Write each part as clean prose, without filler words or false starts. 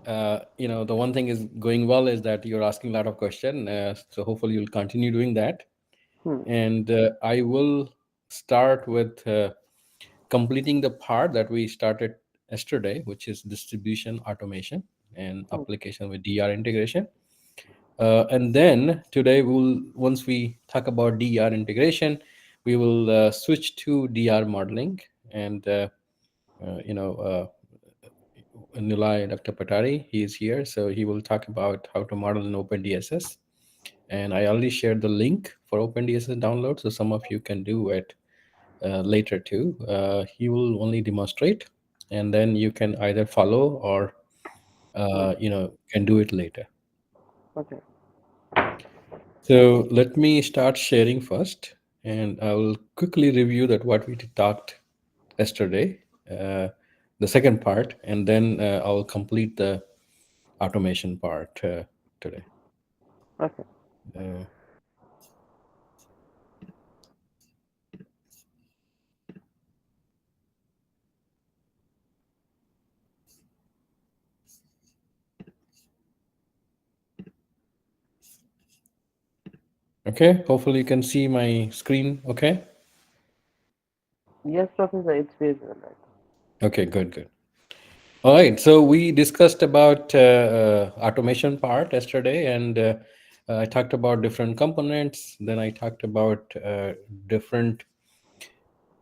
The one thing is going well is that you're asking a lot of questions. So hopefully you'll continue doing that. Hmm. And I will start with completing the part that we started yesterday, which is distribution automation and Hmm. application with DR integration. And then today once we talk about DR integration, we will switch to DR modeling and uh, you know uh, Nilay Dr. Patari, he is here, so he will talk about how to model in OpenDSS. And I already shared the link for OpenDSS download, so some of you can do it later too. He will only demonstrate, and then you can either follow or Hmm. can do it later. Okay. So let me start sharing first, and I will quickly review that what we talked yesterday, uh, the second part, and then I'll complete the automation part today. Okay. Uh, okay, hopefully you can see my screen. Okay. Yes, Professor, it's visible. Right. Okay, good, good. All right. So we discussed about automation part yesterday, and I talked about different components. Then I talked about different,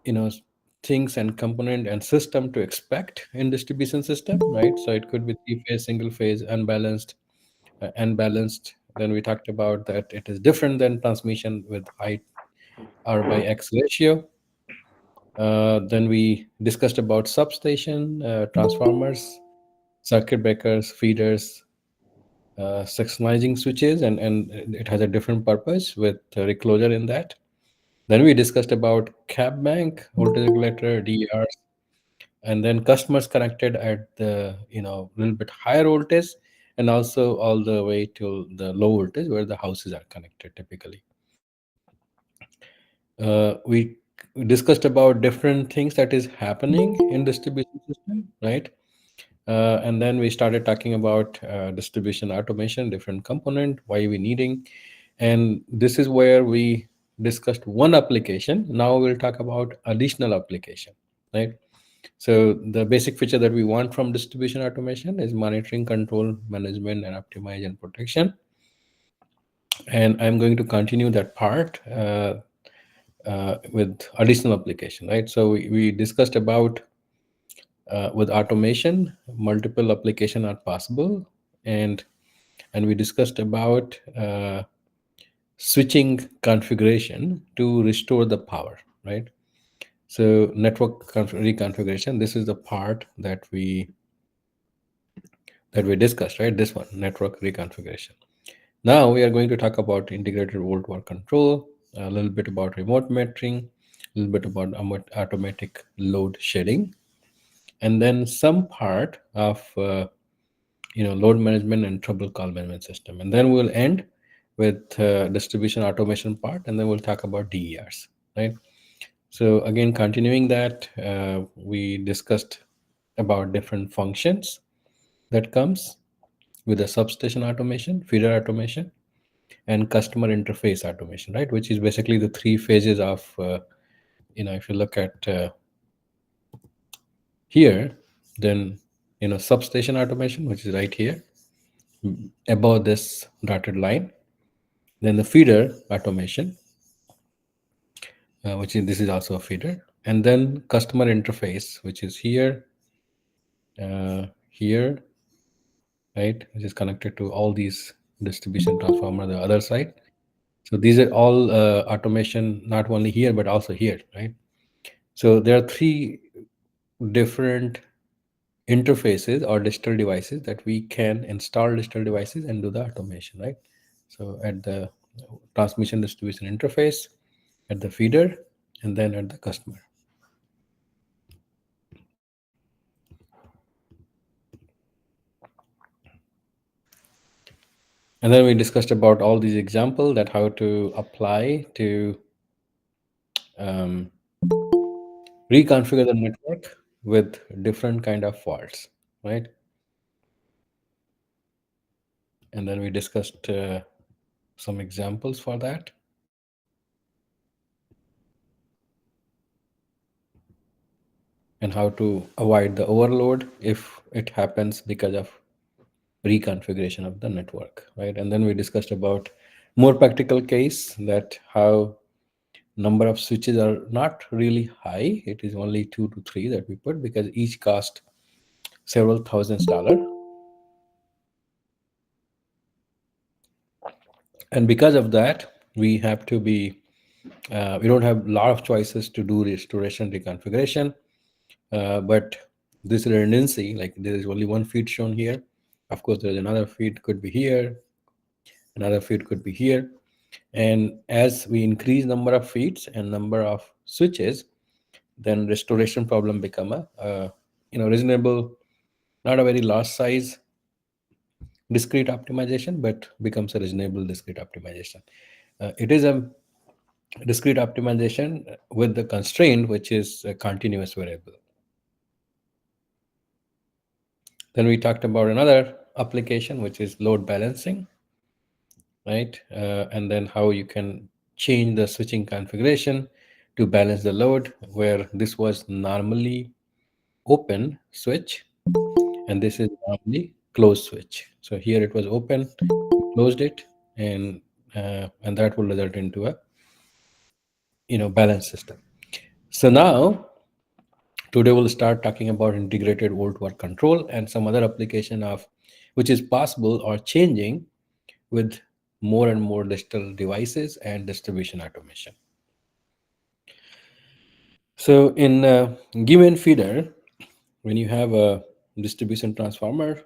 you know, things and component and system to expect in distribution system, right? So it could be three phase, single phase, unbalanced. Then we talked about that it is different than transmission with I R by X ratio. Then we discussed about substation, transformers, circuit breakers, feeders, sectionalizing switches, and it has a different purpose with reclosure in that. Then we discussed about cap bank, voltage regulator, DERs, and then customers connected at the little bit higher voltage, and also all the way to the low voltage where the houses are connected typically. We discussed about different things that is happening in distribution system, right? And then we started talking about distribution automation, different component, why we needing, and this is where we discussed one application. Now we'll talk about additional application, right? So the basic feature that we want from distribution automation is monitoring, control, management, and optimize and protection. And I'm going to continue that part with additional application, right? So we discussed about with automation, multiple application are possible, and we discussed about switching configuration to restore the power, right? So network reconfiguration. This is the part that we discussed, right? This one, network reconfiguration. Now we are going to talk about integrated volt war control, a little bit about remote metering, a little bit about automatic load shedding, and then some part of load management and trouble call management system, and then we'll end with distribution automation part, and then we'll talk about DERs, right? So again, continuing that, we discussed about different functions that comes with the substation automation, feeder automation, and customer interface automation, right? Which is basically the three phases of, if you look at here, then, substation automation, which is right here above this dotted line. Then the feeder automation, which is this is also a feeder. And then customer interface, which is here, here, right? Which is connected to all these distribution transformer, the other side. So these are all automation, not only here, but also here, right? So there are three different interfaces or digital devices that we can install digital devices and do the automation, right? So at the transmission distribution interface, at the feeder, and then at the customer. And then we discussed about all these examples that how to apply to um, reconfigure the network with different kind of faults, right? and then we discussed some examples for that. And how to avoid the overload if it happens because of reconfiguration of the network, right? And then we discussed about more practical case, that how number of switches are not really high. It is only 2 to 3 that we put, because each cost several thousands dollar. And because of that, we have to be we don't have a lot of choices to do restoration reconfiguration. But this redundancy, like there is only one feed shown here. Of course, there's another feed could be here, another feed could be here. And as we increase number of feeds and number of switches, then restoration problem become a reasonable, not a very large size discrete optimization, but becomes a reasonable discrete optimization. It is a discrete optimization with the constraint, which is a continuous variable. Then we talked about another application, which is load balancing, right? And then how you can change the switching configuration to balance the load, where this was normally open switch and this is normally closed switch. So here it was open, closed it, and that will result into a balanced system. So now today we'll start talking about integrated volt work control and some other application of which is possible or changing with more and more digital devices and distribution automation. So in given feeder, when you have a distribution transformer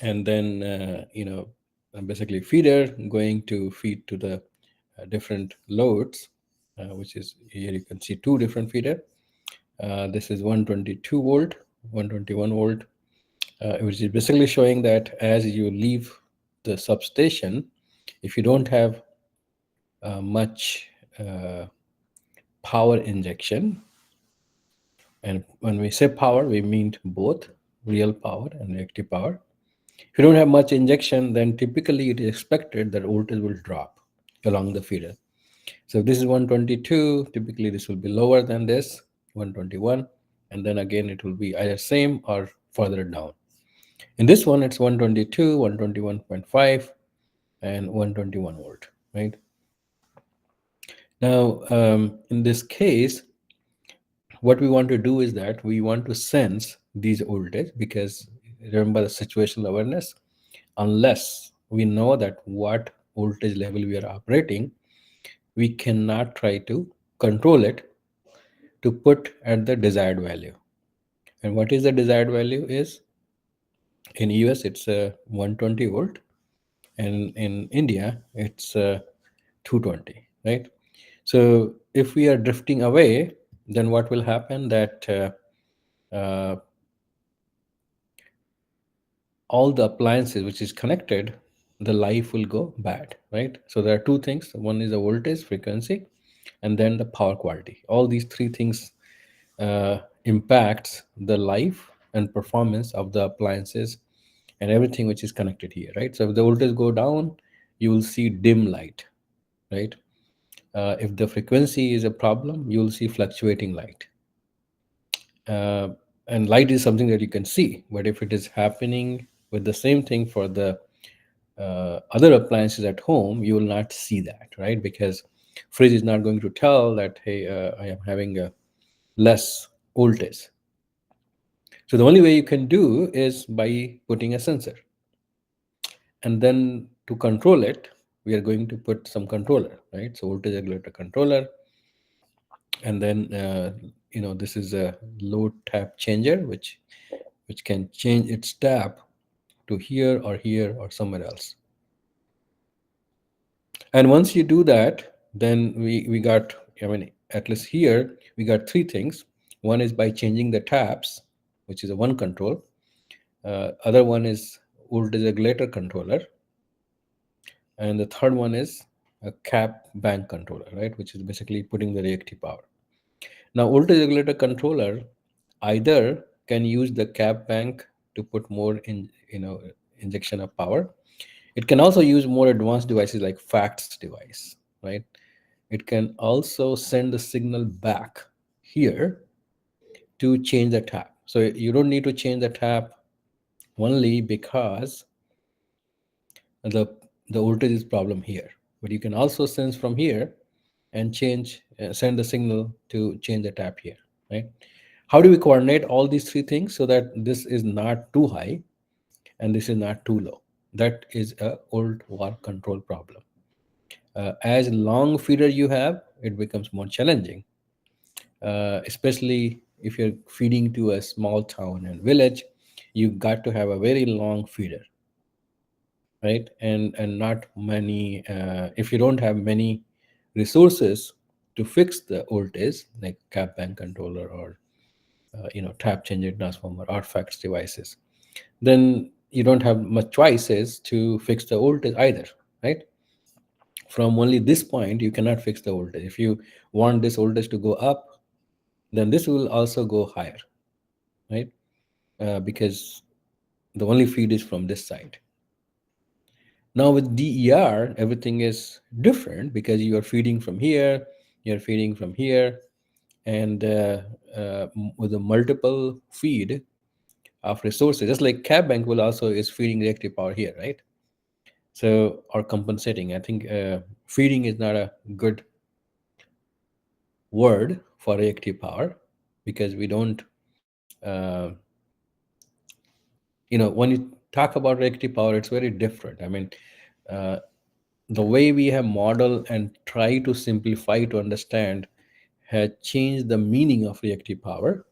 and then basically feeder going to feed to the different loads, which is here you can see two different feeder. This is 122 volt, 121 volt, which is basically showing that as you leave the substation, if you don't have much power injection, and when we say power, we mean both real power and reactive power. If you don't have much injection, then typically it is expected that voltage will drop along the feeder. So if this is 122, typically this will be lower than this, 121, and then again it will be either same or further down. In this one, it's 122, 121.5, and 121 volt, right? Now, in this case, what we want to do is that we want to sense these voltage, because remember the situational awareness, unless we know that what voltage level we are operating, we cannot try to control it to put at the desired value. And what is the desired value is, in US it's 120 volt, and in India it's 220, right? So if we are drifting away, then what will happen that all the appliances which is connected, the life will go bad, right? So there are two things. One is the voltage frequency, and then the power quality. All these three things impacts the life and performance of the appliances and everything which is connected here, right? So if the voltage go down, you will see dim light, right? If the frequency is a problem, you will see fluctuating light. And light is something that you can see, but if it is happening with the same thing for the other appliances at home, you will not see that, right? Because fridge is not going to tell that, hey, I am having a less voltage. So the only way you can do is by putting a sensor. And then to control it, we are going to put some controller, right? So voltage regulator controller. And then, this is a load tap changer, which can change its tap to here or somewhere else. And once you do that, then we got, at least here, we got three things. One is by changing the taps, which is a one control. Other one is voltage regulator controller. And the third one is a cap bank controller, right? Which is basically putting the reactive power. Now, voltage regulator controller either can use the cap bank to put more in, injection of power, It can also use more advanced devices like FACTS device, right? It can also send the signal back here to change the tap. So you don't need to change the tap only because the the voltage is problem here, but you can also sense from here and change send the signal to change the tap here, right? How do we coordinate all these three things so that this is not too high and this is not too low? That is a old war control problem. As long feeder you have, it becomes more challenging, especially if you're feeding to a small town and village. You got to have a very long feeder, right? And not many, if you don't have many resources to fix the voltage like cap bank controller or tap changer transformer artifacts devices, then you don't have much choices to fix the voltage either, right? From only this point you cannot fix the voltage. If you want this voltage to go up, then this will also go higher, right? Because the only feed is from this side. Now with DER, everything is different because you are feeding from here, you're feeding from here, and with a multiple feed of resources, just like cap bank will also is feeding reactive power here, right? So or compensating. I think feeding is not a good word for reactive power because we don't. Uh, when you talk about reactive power, it's very different. I mean, uh, the way we have modeled and try to simplify to understand has changed the meaning of reactive power.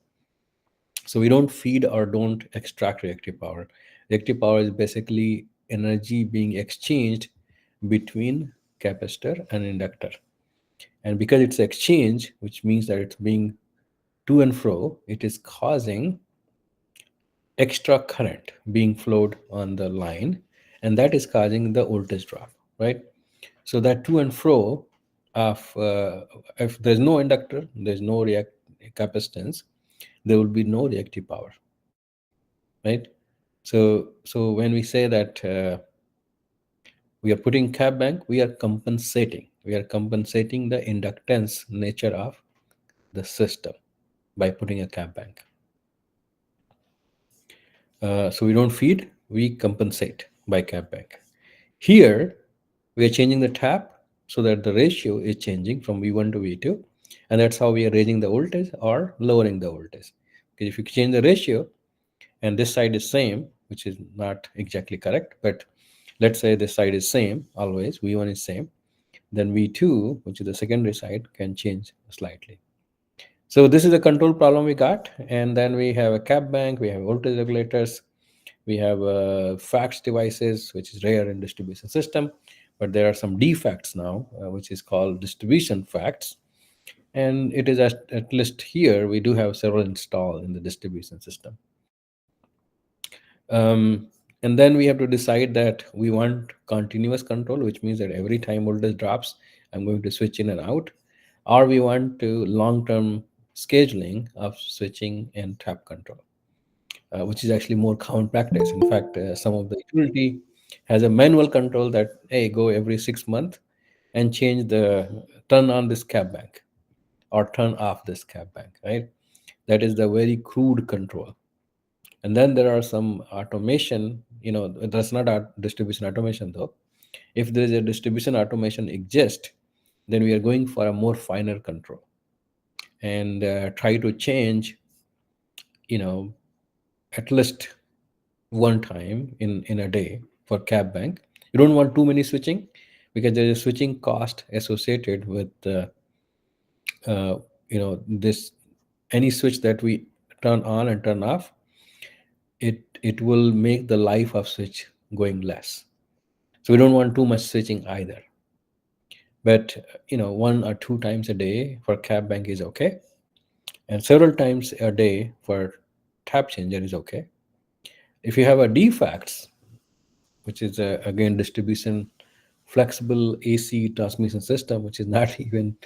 So we don't feed or don't extract reactive power. Reactive power is basically energy being exchanged between capacitor and inductor. And because it's exchange, which means that it's being to and fro, it is causing extra current being flowed on the line, and that is causing the voltage drop, right? So that to and fro of if there's no inductor, there's no react capacitance, there will be no reactive power, right? So when we say that we are putting cap bank, we are compensating the inductance nature of the system by putting a cap bank. So we don't feed, we compensate by cap bank. Here, we are changing the tap so that the ratio is changing from V1 to V2, and that's how we are raising the voltage or lowering the voltage. Because if you change the ratio and this side is same, which is not exactly correct, but let's say this side is same always, V1 is same, then V2, which is the secondary side, can change slightly. So this is a control problem we got, and then we have a cap bank, we have voltage regulators, we have FACTS devices, which is rare in distribution system, but there are some defects now, which is called distribution facts, and it is at least here we do have several installed in the distribution system. And then we have to decide that we want continuous control, which means that every time voltage drops, I'm going to switch in and out, or we want to long-term scheduling of switching and tap control, which is actually more common practice. In fact, some of the utility has a manual control that, hey, go every 6 months and change the turn on this cap bank or turn off this cap bank, right? That is the very crude control. And then there are some automation, that's not a distribution automation though. If there is a distribution automation exist, then we are going for a more finer control and try to change, you know, at least one time in a day for cap bank. You don't want too many switching because there is a switching cost associated with uh, this. Any switch that we turn on and turn off, it will make the life of switch going less. So we don't want too much switching either. But 1 or 2 times a day for cap bank is okay, and several times a day for tap changer is okay. If you have a defects, which is again distribution flexible AC transmission system, which is not even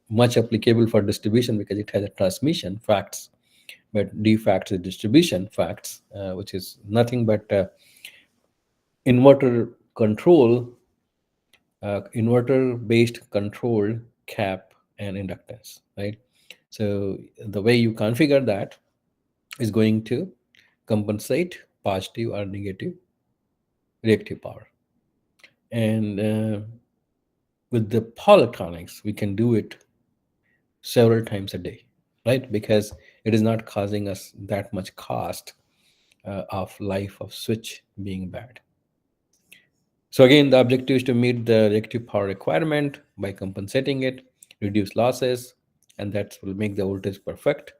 much applicable for distribution because it has a transmission facts, but defects is distribution facts, which is nothing but inverter control, inverter based control cap and inductance, right? So the way you configure that is going to compensate positive or negative reactive power. And with the power electronics, we can do it several times a day, right? Because it is not causing us that much cost of life of switch being bad. So again, the objective is to meet the reactive power requirement by compensating it, reduce losses, and that will make the voltage perfect.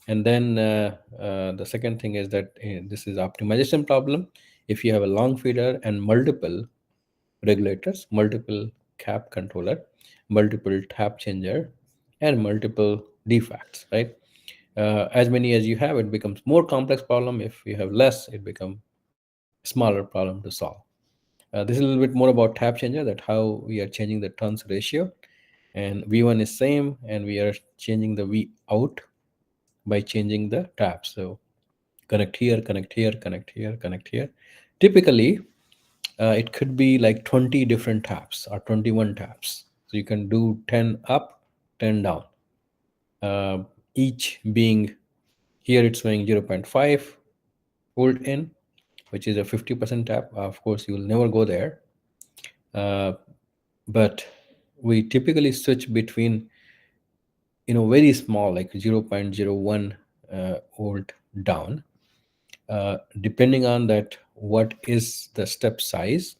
And then the second thing is that this is optimization problem. If you have a long feeder and multiple regulators, multiple cap controller, multiple tap changer, and multiple defects, right? As many as you have, it becomes more complex problem. If you have less, it becomes smaller problem to solve. This is a little bit more about tap changer, that how we are changing the turns ratio, and V1 is same, and we are changing the V out by changing the taps. So connect here, connect here, connect here, connect here. Typically, it could be like 20 different taps or 21 taps. So you can do 10 up, 10 down. Uh, each being, here it's showing 0.5 volt in, which is a 50% tap. Of course, you will never go there. Uh, but we typically switch between, very small, like 0.01 volt down. Depending on that, what is the step size,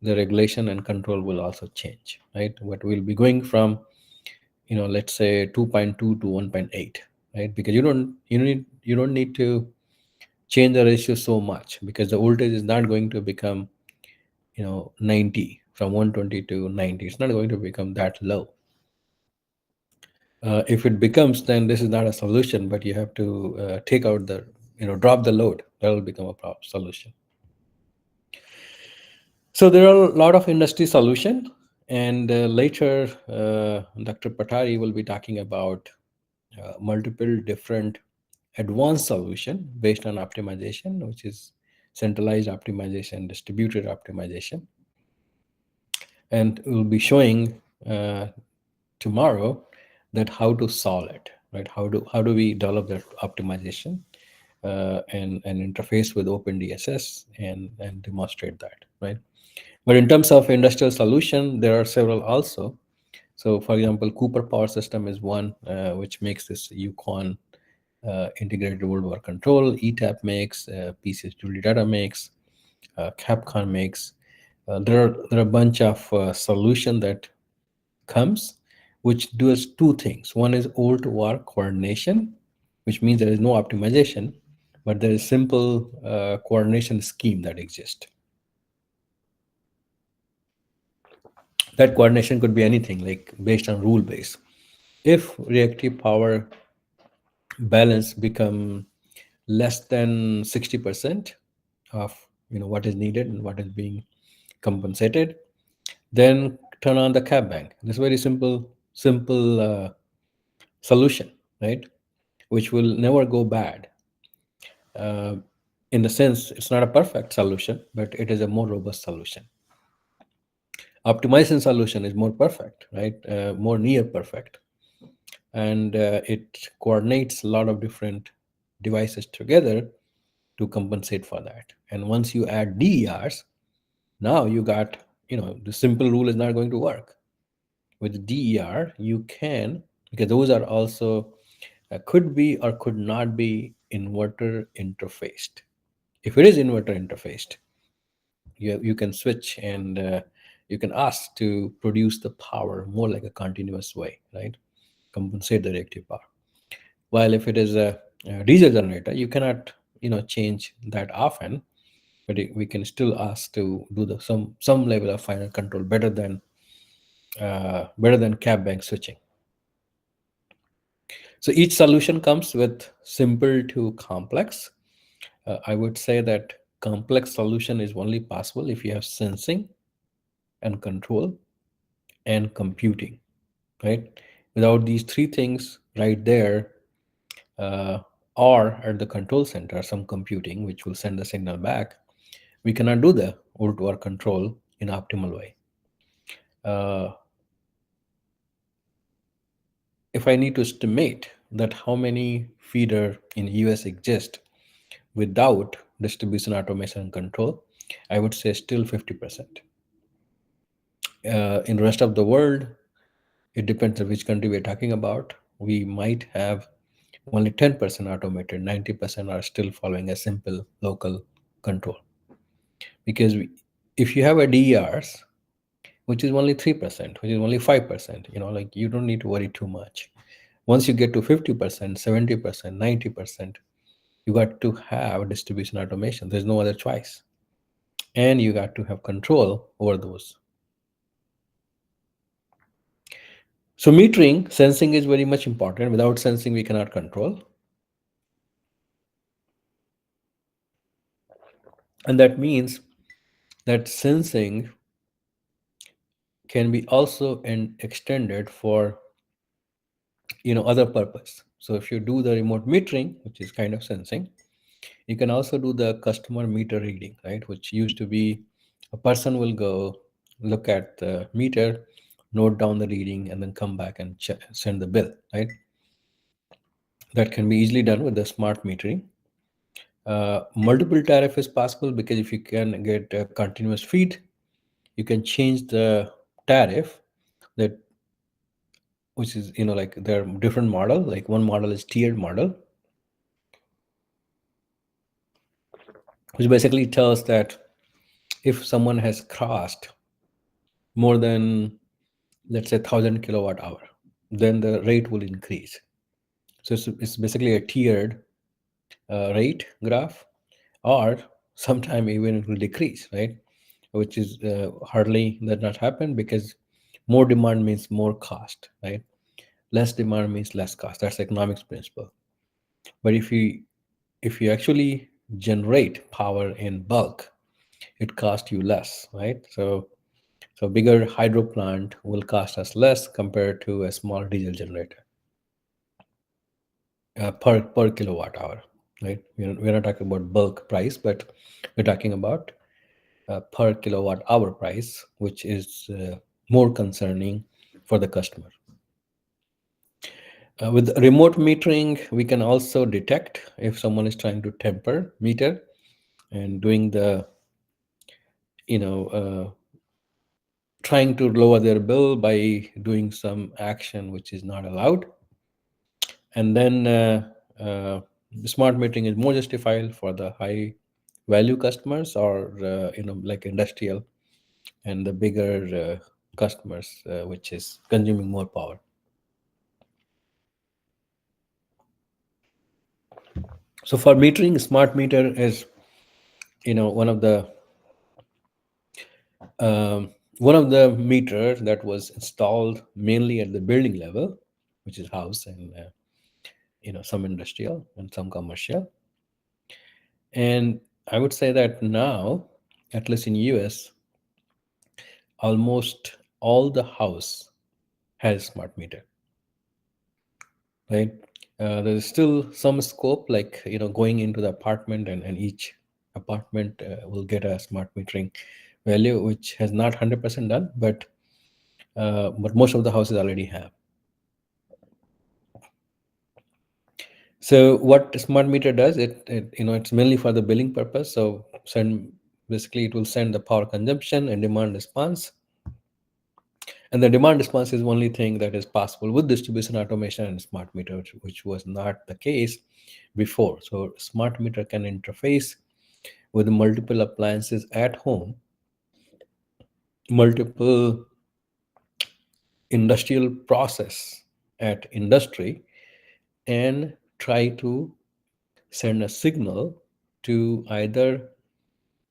the regulation and control will also change, right? What will be going from, let's say 2.2 to 1.8, right? Because you don't need to change the ratio so much, because the voltage is not going to become 90 from 120 to 90. It's not going to become that low. If it becomes, then this is not a solution, but you have to take out the, drop the load. That will become a solution. So there are a lot of industry solution, and later Dr. Patari will be talking about multiple different advanced solution based on optimization, which is centralized optimization, distributed optimization, and we'll be showing tomorrow that how to solve it, right? How do we develop that optimization and interface with OpenDSS and demonstrate that, right? But in terms of industrial solution, there are several also. So, for example, Cooper Power System is one which makes this Yukon integrated worldwide control. ETAP makes, PCS Julie Data makes, Capcom makes. There are a bunch of solution that comes, which does two things. One is old war coordination, which means there is no optimization, but there is simple coordination scheme that exists. That coordination could be anything, like based on rule base. If reactive power balance become less than 60% of what is needed and what is being compensated, then turn on the cap bank. This very simple solution, right? Which will never go bad. Uh, in the sense, it's not a perfect solution, but it is a more robust solution. Optimization solution is more perfect, right? More near perfect, and it coordinates a lot of different devices together to compensate for that. And once you add DERs, now you got, the simple rule is not going to work. With DER, you can, because those are also could be or could not be inverter interfaced. If it is inverter interfaced, you can switch, and you can ask to produce the power more like a continuous way, right? Compensate the reactive power. While if it is a diesel generator, you cannot change that often, but we can still ask to do the some level of final control better than cap bank switching. So each solution comes with simple to complex. I would say that complex solution is only possible if you have sensing and control and computing, right? Without these three things right there, uh, or at the control center, some computing which will send the signal back. we cannot do the old work control in optimal way. Uh, if I need to estimate that how many feeder in US exist without distribution automation and control, I would say still 50%. In the rest of the world, it depends on which country we're talking about. We might have only 10% automated, 90% are still following a simple local control. Because if you have a DERs, which is only 3%, which is only 5%, like you don't need to worry too much. Once you get to 50%, 70%, 90%, you got to have distribution automation. There's no other choice. And you got to have control over those. So metering, sensing is very much important. Without sensing, we cannot control. And that means that sensing can be also extended for other purpose. So if you do the remote metering, which is kind of sensing, you can also do the customer meter reading, right? Which used to be a person will go look at the meter, note down the reading, and then come back and send the bill, right? That can be easily done with the smart metering. Multiple tariff is possible because if you can get a continuous feed, you can change the tariff that which is like there are different model. Like one model is tiered model, which basically tells that if someone has crossed more than, let's say, 1,000 kilowatt hour, then the rate will increase. So it's basically a tiered rate graph, or sometime even it will decrease, right? Which is hardly that not happen, because more demand means more cost, right? Less demand means less cost. That's economics principle. But if you actually generate power in bulk, it costs you less, right? So bigger hydro plant will cost us less compared to a small diesel generator per kilowatt hour, right? We're not talking about bulk price, but we're talking about per kilowatt hour price, which is more concerning for the customer. With remote metering, we can also detect if someone is trying to temper meter and doing the, trying to lower their bill by doing some action which is not allowed. And then smart metering is more justified for the high value customers, or like industrial and the bigger customers, which is consuming more power. So for metering, smart meter is one of the meters that was installed mainly at the building level, which is house and some industrial and some commercial. And I would say that now, at least in US, almost all the house has smart meter, right? There's still some scope, like going into the apartment, and each apartment will get a smart metering value, which has not 100% done, but most of the houses already have. So what smart meter does, it's mainly for the billing purpose. So basically it will send the power consumption and demand response. And the demand response is only thing that is possible with distribution automation and smart meter, which was not the case before. So smart meter can interface with multiple appliances at home, multiple industrial process at industry, and try to send a signal to either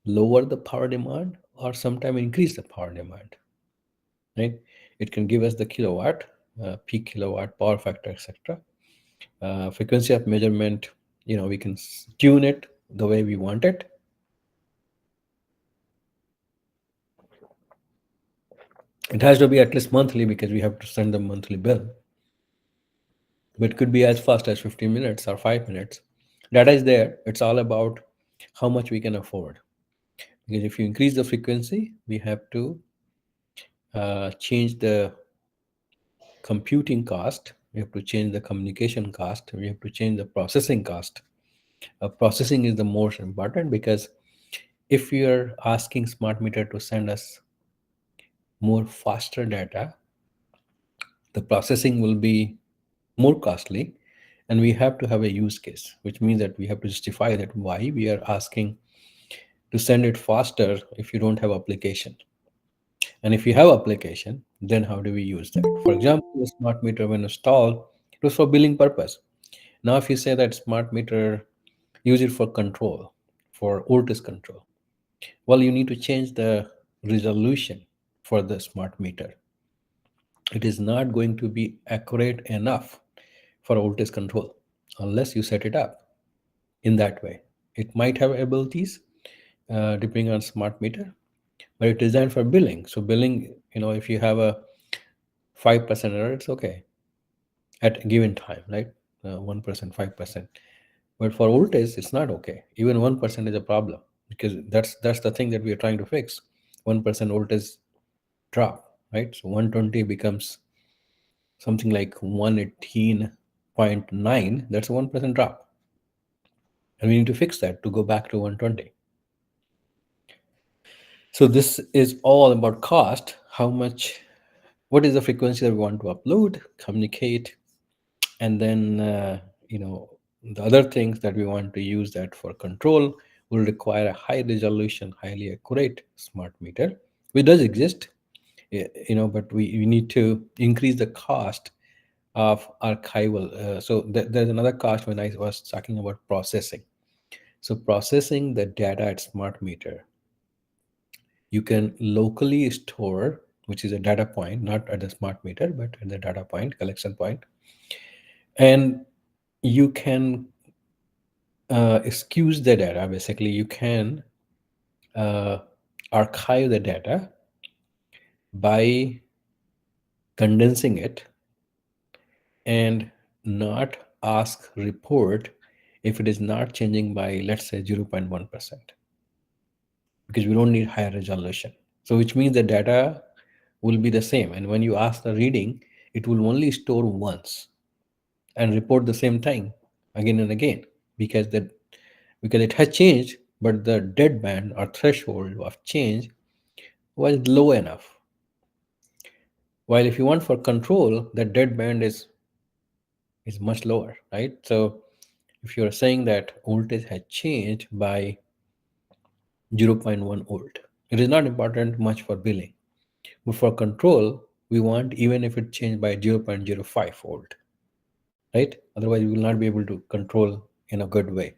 lower the power demand or sometime increase the power demand, right? It can give us the kilowatt, peak kilowatt, power factor, etc. Frequency of measurement, we can tune it the way we want it. It has to be at least monthly because we have to send the monthly bill. But it could be as fast as 15 minutes or 5 minutes. Data is there. It's all about how much we can afford. Because if you increase the frequency, we have to change the computing cost, we have to change the communication cost, we have to change the processing cost. Processing is the most important, because if we are asking smart meter to send us more faster data, the processing will be more costly, and we have to have a use case, which means that we have to justify that why we are asking to send it faster if you don't have application. And if you have application, then how do we use that? For example, the smart meter when installed, it was for billing purpose. Now, if you say that smart meter, use it for control, for voltage control, well, you need to change the resolution for the smart meter. It is not going to be accurate enough for voltage control unless you set it up in that way. It might have abilities depending on smart meter, but it's designed for billing. So billing, if you have a 5% error, it's okay at a given time, right? 1%, 5%. But for voltage, it's not okay. Even 1% is a problem, because that's the thing that we are trying to fix. 1% voltage drop, right? So 120 becomes something like 118.9. That's a 1% drop. And we need to fix that to go back to 120. So this is all about cost. What is the frequency that we want to upload, communicate, and then the other things that we want to use that for control will require a high resolution, highly accurate smart meter, which does exist, but we need to increase the cost of archival. So there's another cost when I was talking about processing. So processing the data at smart meter, you can locally store, which is a data point, not at the smart meter, but at the data point, collection point, and you can excuse the data. Basically, you can uh, archive the data by condensing it and not ask report if it is not changing by, let's say, 0.1%, because we don't need higher resolution. So which means the data will be the same, and when you ask the reading, it will only store once and report the same thing again and again, because it has changed, but the dead band or threshold of change was low enough. While if you want for control, the dead band is much lower, right? So if you're saying that voltage has changed by 0.1 volt, it is not important much for billing. But for control, we want even if it changed by 0.05 volt, right? Otherwise, we will not be able to control in a good way.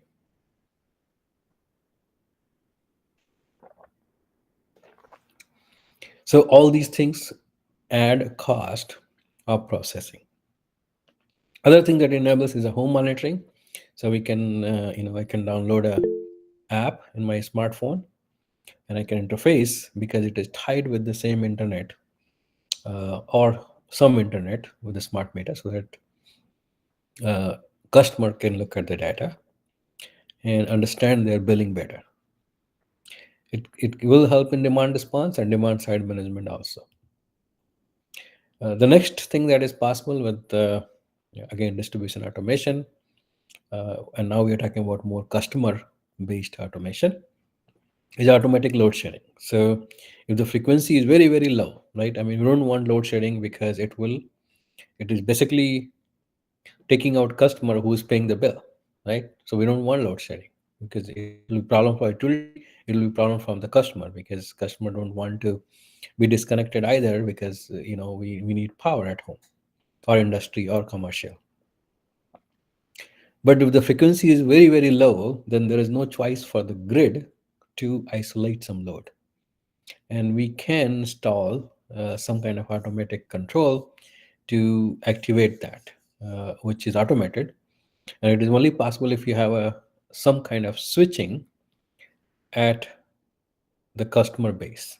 So all these things add cost of processing. Other thing that enables is a home monitoring. So we can, I can download a app in my smartphone, and I can interface because it is tied with the same internet or some internet with the smart meter, so that customer can look at the data and understand their billing better. It will help in demand response and demand side management also. The next thing that is possible with, again, distribution automation, and now we are talking about more customer based automation, is automatic load shedding. So if the frequency is very, very low, right? I mean, we don't want load shedding because it is basically taking out customer who is paying the bill, right? So we don't want load shedding, because it will be problem for utility, it will be problem from the customer, because customer don't want to be disconnected either, because we need power at home or industry or commercial. But if the frequency is very, very low, then there is no choice for the grid to isolate some load. And we can install some kind of automatic control to activate that, which is automated. And it is only possible if you have some kind of switching at the customer base.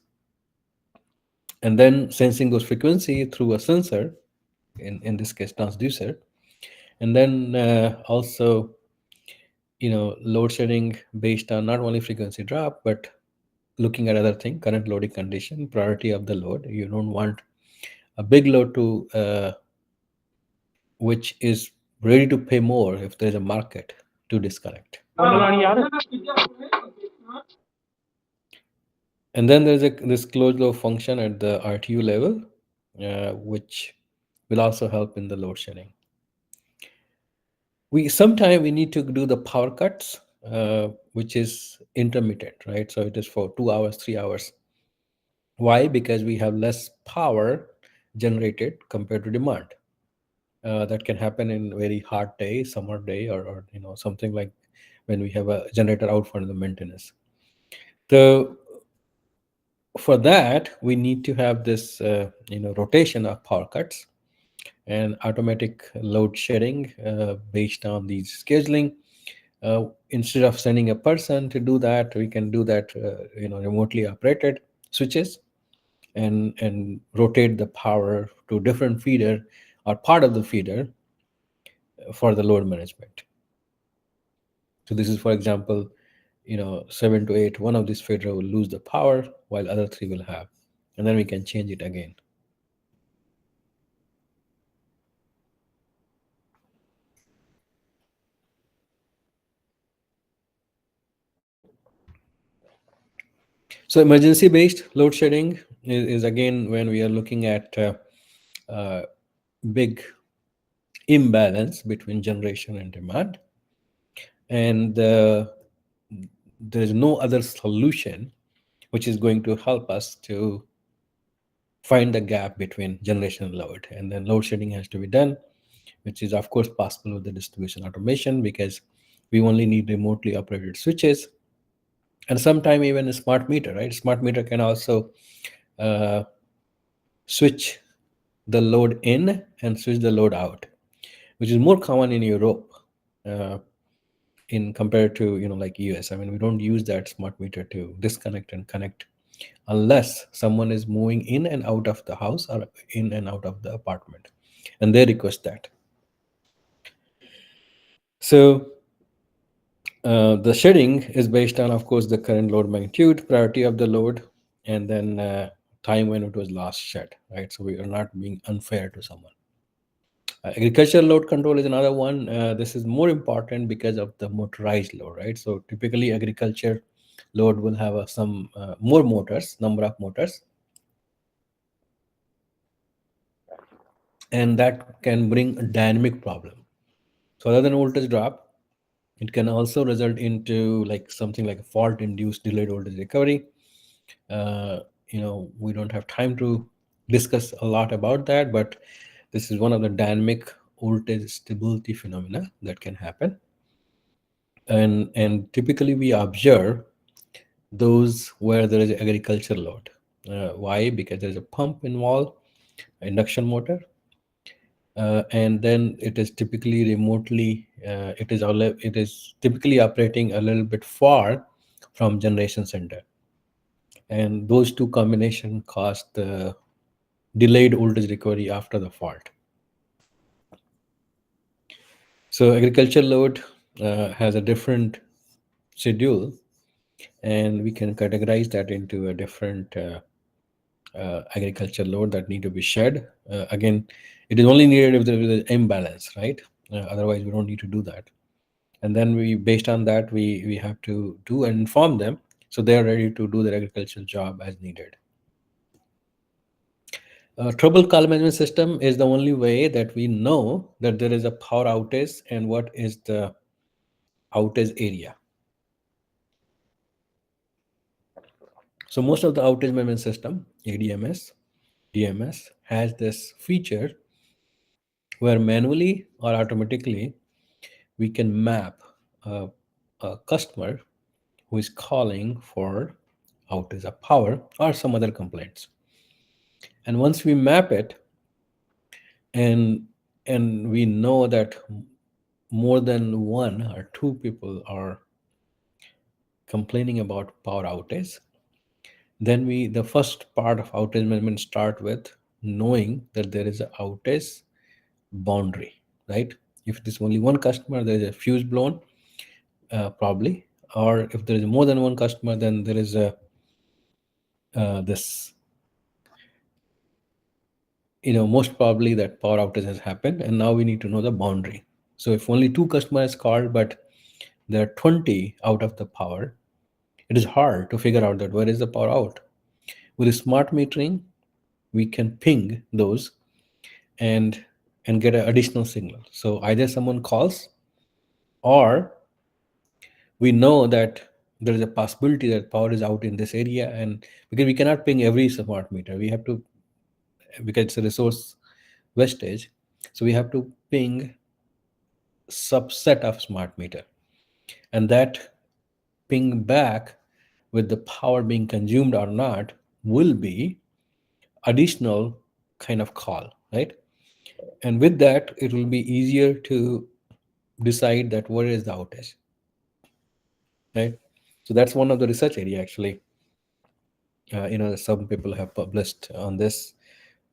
And then sensing those frequency through a sensor, in this case transducer, and then also load shedding based on not only frequency drop but looking at other thing, current loading condition, priority of the load. You don't want a big load to which is ready to pay more if there's a market to disconnect. And then there's this closed loop function at the RTU level, which will also help in the load shedding. We sometimes we need to do the power cuts, which is intermittent, right? So it is for 2 hours, 3 hours. Why? Because we have less power generated compared to demand. That can happen in very hot day, summer day, or something like when we have a generator out for the maintenance. So for that, we need to have this rotation of power cuts and automatic load shedding based on these scheduling. Instead of sending a person to do that, we can do that remotely operated switches and rotate the power to different feeder or part of the feeder for the load management. So this is, for example, 7 to 8, one of these feeder will lose the power while other three will have, and then we can change it again. So emergency based load shedding is again when we are looking at big imbalance between generation and demand, and there is no other solution which is going to help us to find the gap between generation and load. And then load shedding has to be done, which is of course possible with the distribution automation, because we only need remotely operated switches, and sometime even a smart meter, right? Smart meter can also switch the load in and switch the load out, which is more common in Europe uh, in compared to like US. I mean, we don't use that smart meter to disconnect and connect unless someone is moving in and out of the house or in and out of the apartment, and they request that. So the shedding is based on, of course, the current load magnitude, priority of the load, and then time when it was last shed, right? So we are not being unfair to someone. Agricultural load control is another one. This is more important because of the motorized load, right? So typically agriculture load will have some more motors, number of motors, and that can bring a dynamic problem. So other than voltage drop, it can also result into like something like a fault induced delayed voltage recovery. We don't have time to discuss a lot about that, but this is one of the dynamic voltage stability phenomena that can happen. And typically we observe those where there is agriculture load. Why? Because there's a pump involved, induction motor, and then it is typically remotely. It is typically operating a little bit far from generation center, and those two combination cause the delayed voltage recovery after the fault. So agriculture load has a different schedule, and we can categorize that into a different agriculture load that need to be shed. Again, it is only needed if there is an imbalance, right? Otherwise, we don't need to do that. And then based on that, we have to do and inform them so they are ready to do their agricultural job as needed. Trouble call management system is the only way that we know that there is a power outage and what is the outage area. So most of the outage management system, ADMS, DMS, has this feature where manually or automatically we can map a customer who is calling for outage of power or some other complaints. And once we map it, and we know that more than one or two people are complaining about power outage, then the first part of outage management start with knowing that there is an outage boundary, right? If there's only one customer, there is a fuse blown, probably, or if there is more than one customer, then there is a this, most probably that power outage has happened, and now we need to know the boundary. So if only two customers called, but there are 20 out of the power, it is hard to figure out that where is the power out. With smart metering, we can ping those and get an additional signal. So either someone calls, or we know that there is a possibility that power is out in this area, and because we cannot ping every smart meter, we have to, because it's a resource wastage, so we have to ping subset of smart meter, and that ping back with the power being consumed or not will be additional kind of call, right? And with that, it will be easier to decide that where is the outage, right? So that's one of the research area actually. Some people have published on this,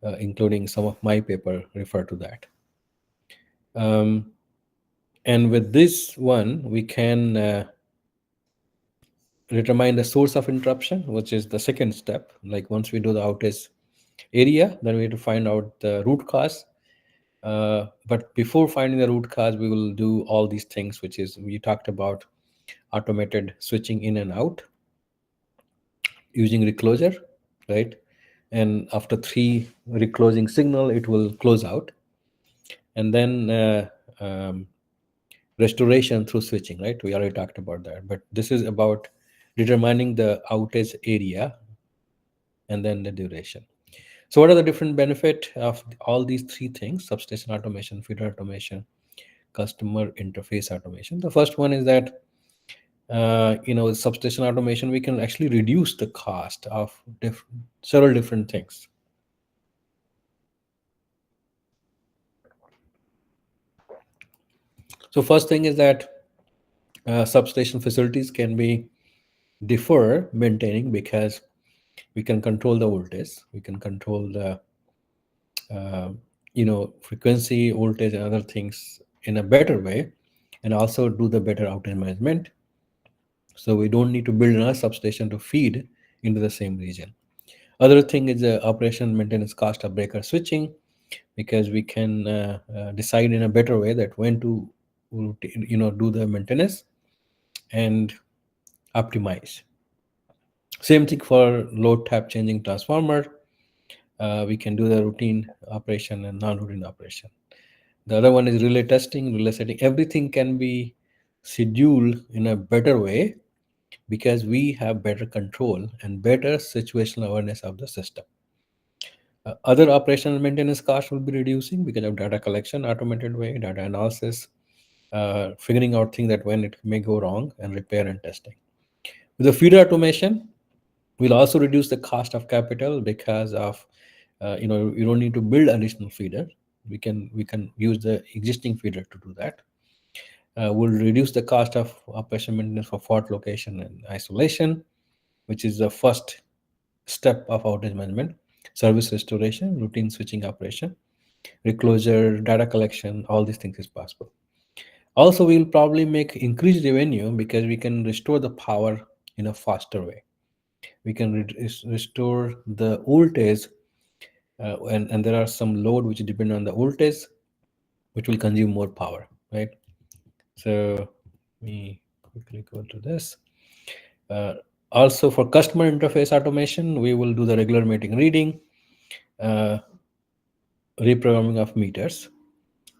including some of my paper refer to that. Um, and with this one, we can determine the source of interruption, which is the second step. Like once we do the outage area, then we have to find out the root cause. But before finding the root cause, we will do all these things, which is we talked about automated switching in and out using reclosure, right? And after three reclosing signal, it will close out. And then restoration through switching, right? We already talked about that. But this is about determining the outage area and then the duration. So what are the different benefit of all these three things: substation automation, feeder automation, customer interface automation? The first one is that with substation automation, we can actually reduce the cost of several different things. So first thing is that substation facilities can be defer maintaining, because we can control the voltage, we can control the uh, frequency, voltage, and other things in a better way, and also do the better outage management. So we don't need to build another substation to feed into the same region. Other thing is the operation maintenance cost of breaker switching, because we can decide in a better way that when to do the maintenance and optimize. Same thing for load tap changing transformer. We can do the routine operation and non-routine operation. The other one is relay testing, relay setting. Everything can be scheduled in a better way, because we have better control and better situational awareness of the system. Other operational maintenance costs will be reducing because of data collection, automated way, data analysis, figuring out things that when it may go wrong, and repair and testing. With the feeder automation, we'll also reduce the cost of capital, because of you don't need to build additional feeder. We can use the existing feeder to do that. We'll reduce the cost of operation maintenance for fault location and isolation, which is the first step of outage management. Service restoration, routine switching operation, reclosure, data collection, all these things is possible. Also, we'll probably make increased revenue, because we can restore the power in a faster way. We can restore the voltage, and there are some load which depend on the voltage, which will consume more power, right? So let me quickly go to this. Uh, Also, for customer interface automation, we will do the regular meeting reading, uh, reprogramming of meters,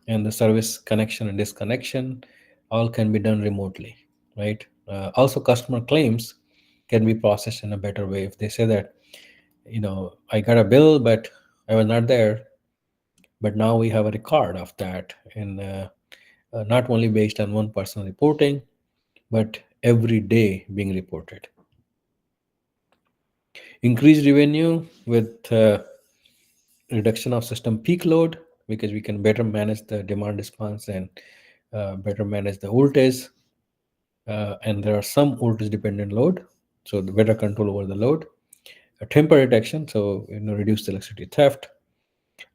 and the service connection and disconnection all can be done remotely, right? Also, customer claims can be processed in a better way. If they say that, I got a bill, but I was not there, but now we have a record of that, and not only based on one person reporting, but every day being reported. Increased revenue with reduction of system peak load, because we can better manage the demand response and better manage the voltage. And there are some voltage dependent load, so the better control over the load. A temper detection, so reduce the electricity theft,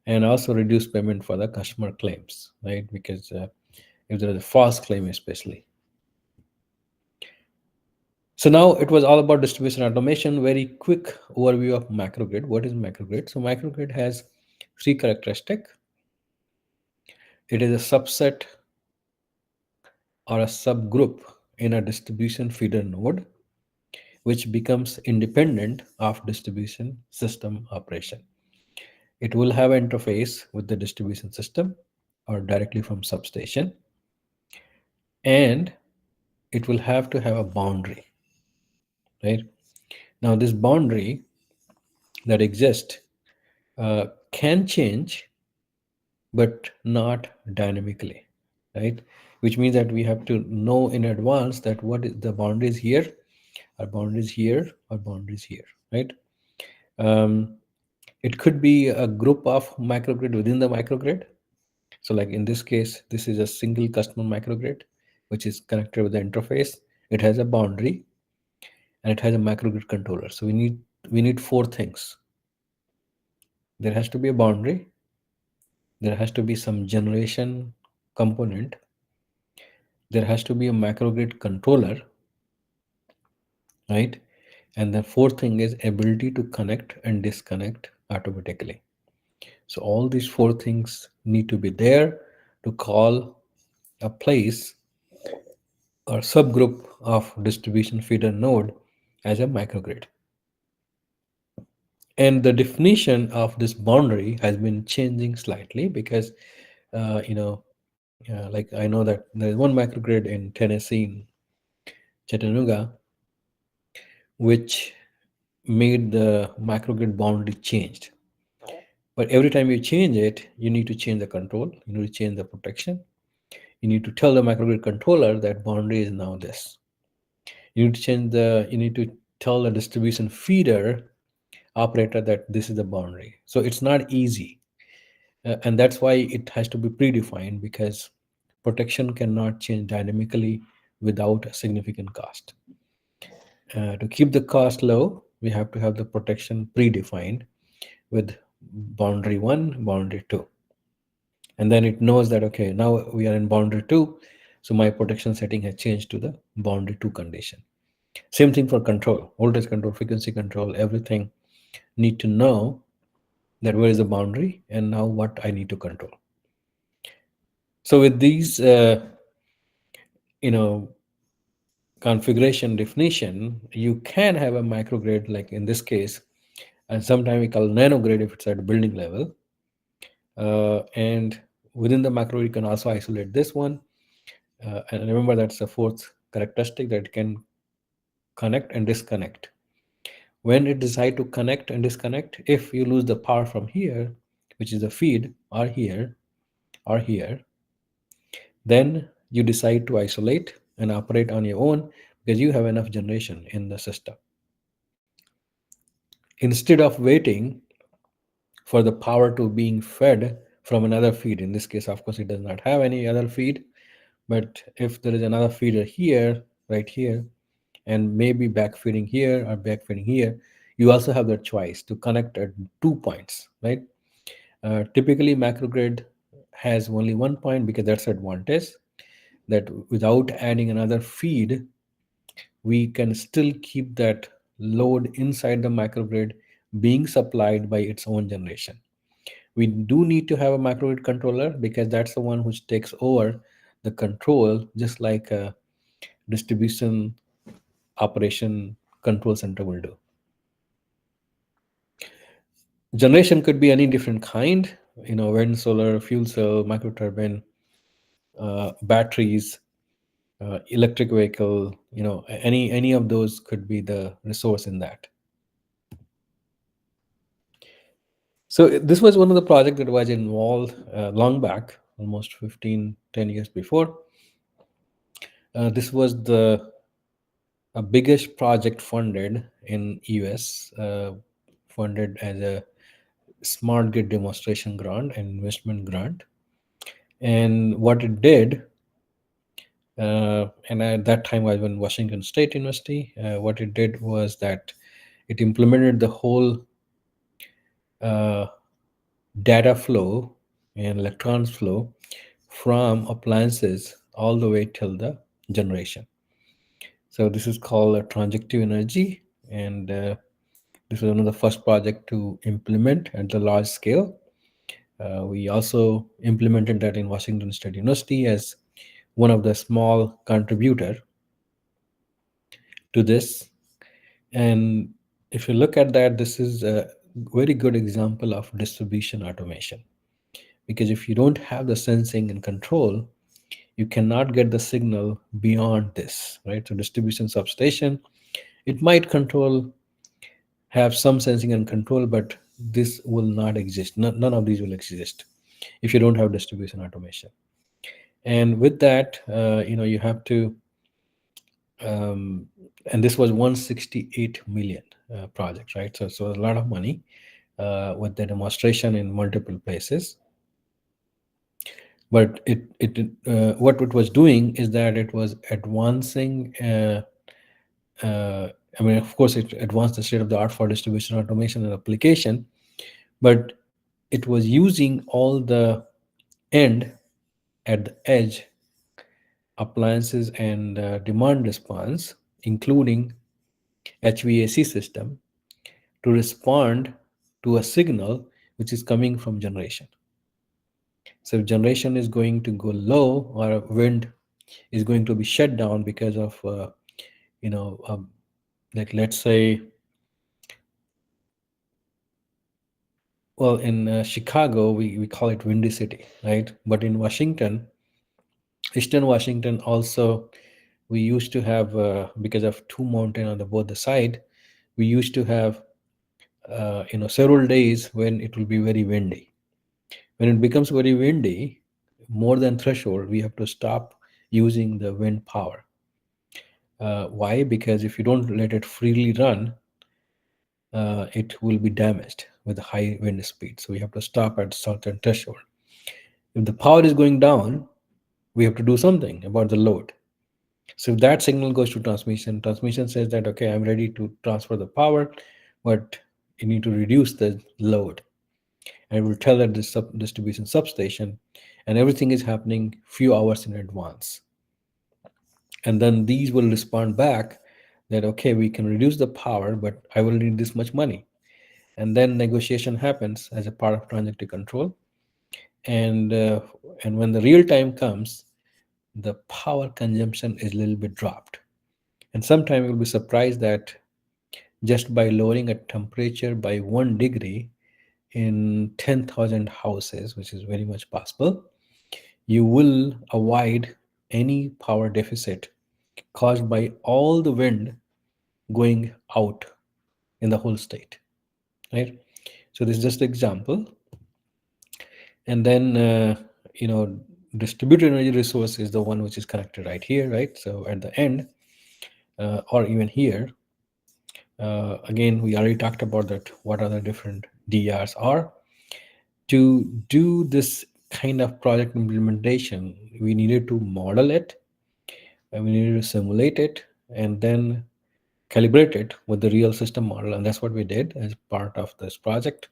and also reduce payment for the customer claims, right? Because if there is a false claim, especially. So now it was all about distribution automation. Very quick overview of microgrid. What is microgrid? So microgrid has three characteristics. It is a subset or a subgroup in a distribution feeder node, which becomes independent of distribution system operation. It will have an interface with the distribution system or directly from substation, and it will have to have a boundary, right? Now, this boundary that exists can change, but not dynamically, right? Which means that we have to know in advance that what is the boundaries here, our boundaries here, our boundaries here, right? Um, it could be a group of microgrid within the microgrid. So like in this case, this is a single customer microgrid, which is connected with the interface. It has a boundary and it has a microgrid controller. So we need four things. There has to be a boundary. There has to be some generation component. There has to be a microgrid controller, right? And the fourth thing is ability to connect and disconnect automatically. So all these four things need to be there to call a place or subgroup of distribution feeder node as a microgrid. And the definition of this boundary has been changing slightly because, like I know that there is one microgrid in Tennessee, in Chattanooga, which made the microgrid boundary changed. But every time you change it, you need to change the control, you need to change the protection. You need to tell the microgrid controller that boundary is now this. You need to tell the distribution feeder operator that this is the boundary. So it's not easy. And that's why it has to be predefined, because protection cannot change dynamically without a significant cost. To keep the cost low, we have to have the protection predefined with boundary 1, boundary 2. And then it knows that, okay, now we are in boundary 2, so my protection setting has changed to the boundary 2 condition. Same thing for control, voltage control, frequency control, everything need to know that where is the boundary and now what I need to control. So with these, you know, configuration definition, you can have a microgrid, like in this case, and sometimes we call nanogrid if it's at building level. And within the macro, you can also isolate this one. And remember, that's the fourth characteristic, that it can connect and disconnect. When it decide to connect and disconnect, if you lose the power from here, which is the feed, or here, then you decide to isolate and operate on your own because you have enough generation in the system. Instead of waiting for the power to being fed from another feed, in this case, of course, it does not have any other feed, but if there is another feeder here, right here, and maybe backfeeding here or backfeeding here, you also have the choice to connect at 2 points, right? Typically, macrogrid has only 1 point because that's the advantage, that without adding another feed, we can still keep that load inside the microgrid being supplied by its own generation. We do need to have a microgrid controller because that's the one which takes over the control, just like a distribution operation control center will do. Generation could be any different kind, wind, solar, fuel cell, microturbine, batteries, electric vehicle, any of those could be the resource in that. So this was one of the projects that was involved long back, almost 10 years before. This was the biggest project funded in US, funded as a smart grid demonstration grant and investment grant. And what it did, and at that time I was in Washington State University, what it did was that it implemented the whole uh, data flow and electrons flow from appliances all the way till the generation. So this is called Transactive Energy, and this was one of the first project to implement at the large scale. We also implemented that in Washington State University as one of the small contributor to this. And if you look at that, this is a very good example of distribution automation. Because if you don't have the sensing and control, you cannot get the signal beyond this, right? So distribution substation, it might control, have some sensing and control, but this will not exist. None of these will exist if you don't have distribution automation. And with that, you have to, um, and this was 168 million project, right? So a lot of money with the demonstration in multiple places. But what it was doing is that it was advancing. I mean, of course, it advanced the state of the art for distribution automation and application, but it was using all the end at the edge appliances and demand response, including HVAC system, to respond to a signal which is coming from generation. So if generation is going to go low or wind is going to be shut down because of, you know, um, like let's say, well, in Chicago, we call it Windy City, right? But in Washington, Eastern Washington also, we used to have, because of two mountain on the both the side, we used to have, several days when it will be very windy. When it becomes very windy, more than threshold, we have to stop using the wind power. Why? Because if you don't let it freely run, it will be damaged with high wind speed. So we have to stop at certain threshold. If the power is going down, we have to do something about the load. So if that signal goes to transmission, transmission says that, okay, I'm ready to transfer the power, but you need to reduce the load. And it will tell that this distribution substation, and everything is happening few hours in advance. And then these will respond back that, okay, we can reduce the power, but I will need this much money. And then negotiation happens as a part of transactive control. And when the real time comes, the power consumption is a little bit dropped. And sometimes you'll be surprised that just by lowering a temperature by 1 degree in 10,000 houses, which is very much possible, you will avoid any power deficit caused by all the wind going out in the whole state, right? So this is just an example. And then, distributed energy resource is the one which is connected right here, right? So at the end, or even here, again, we already talked about that, what are the different DRs are. To do this kind of project implementation, we needed to model it, and we needed to simulate it, and then calibrate it with the real system model. And that's what we did as part of this project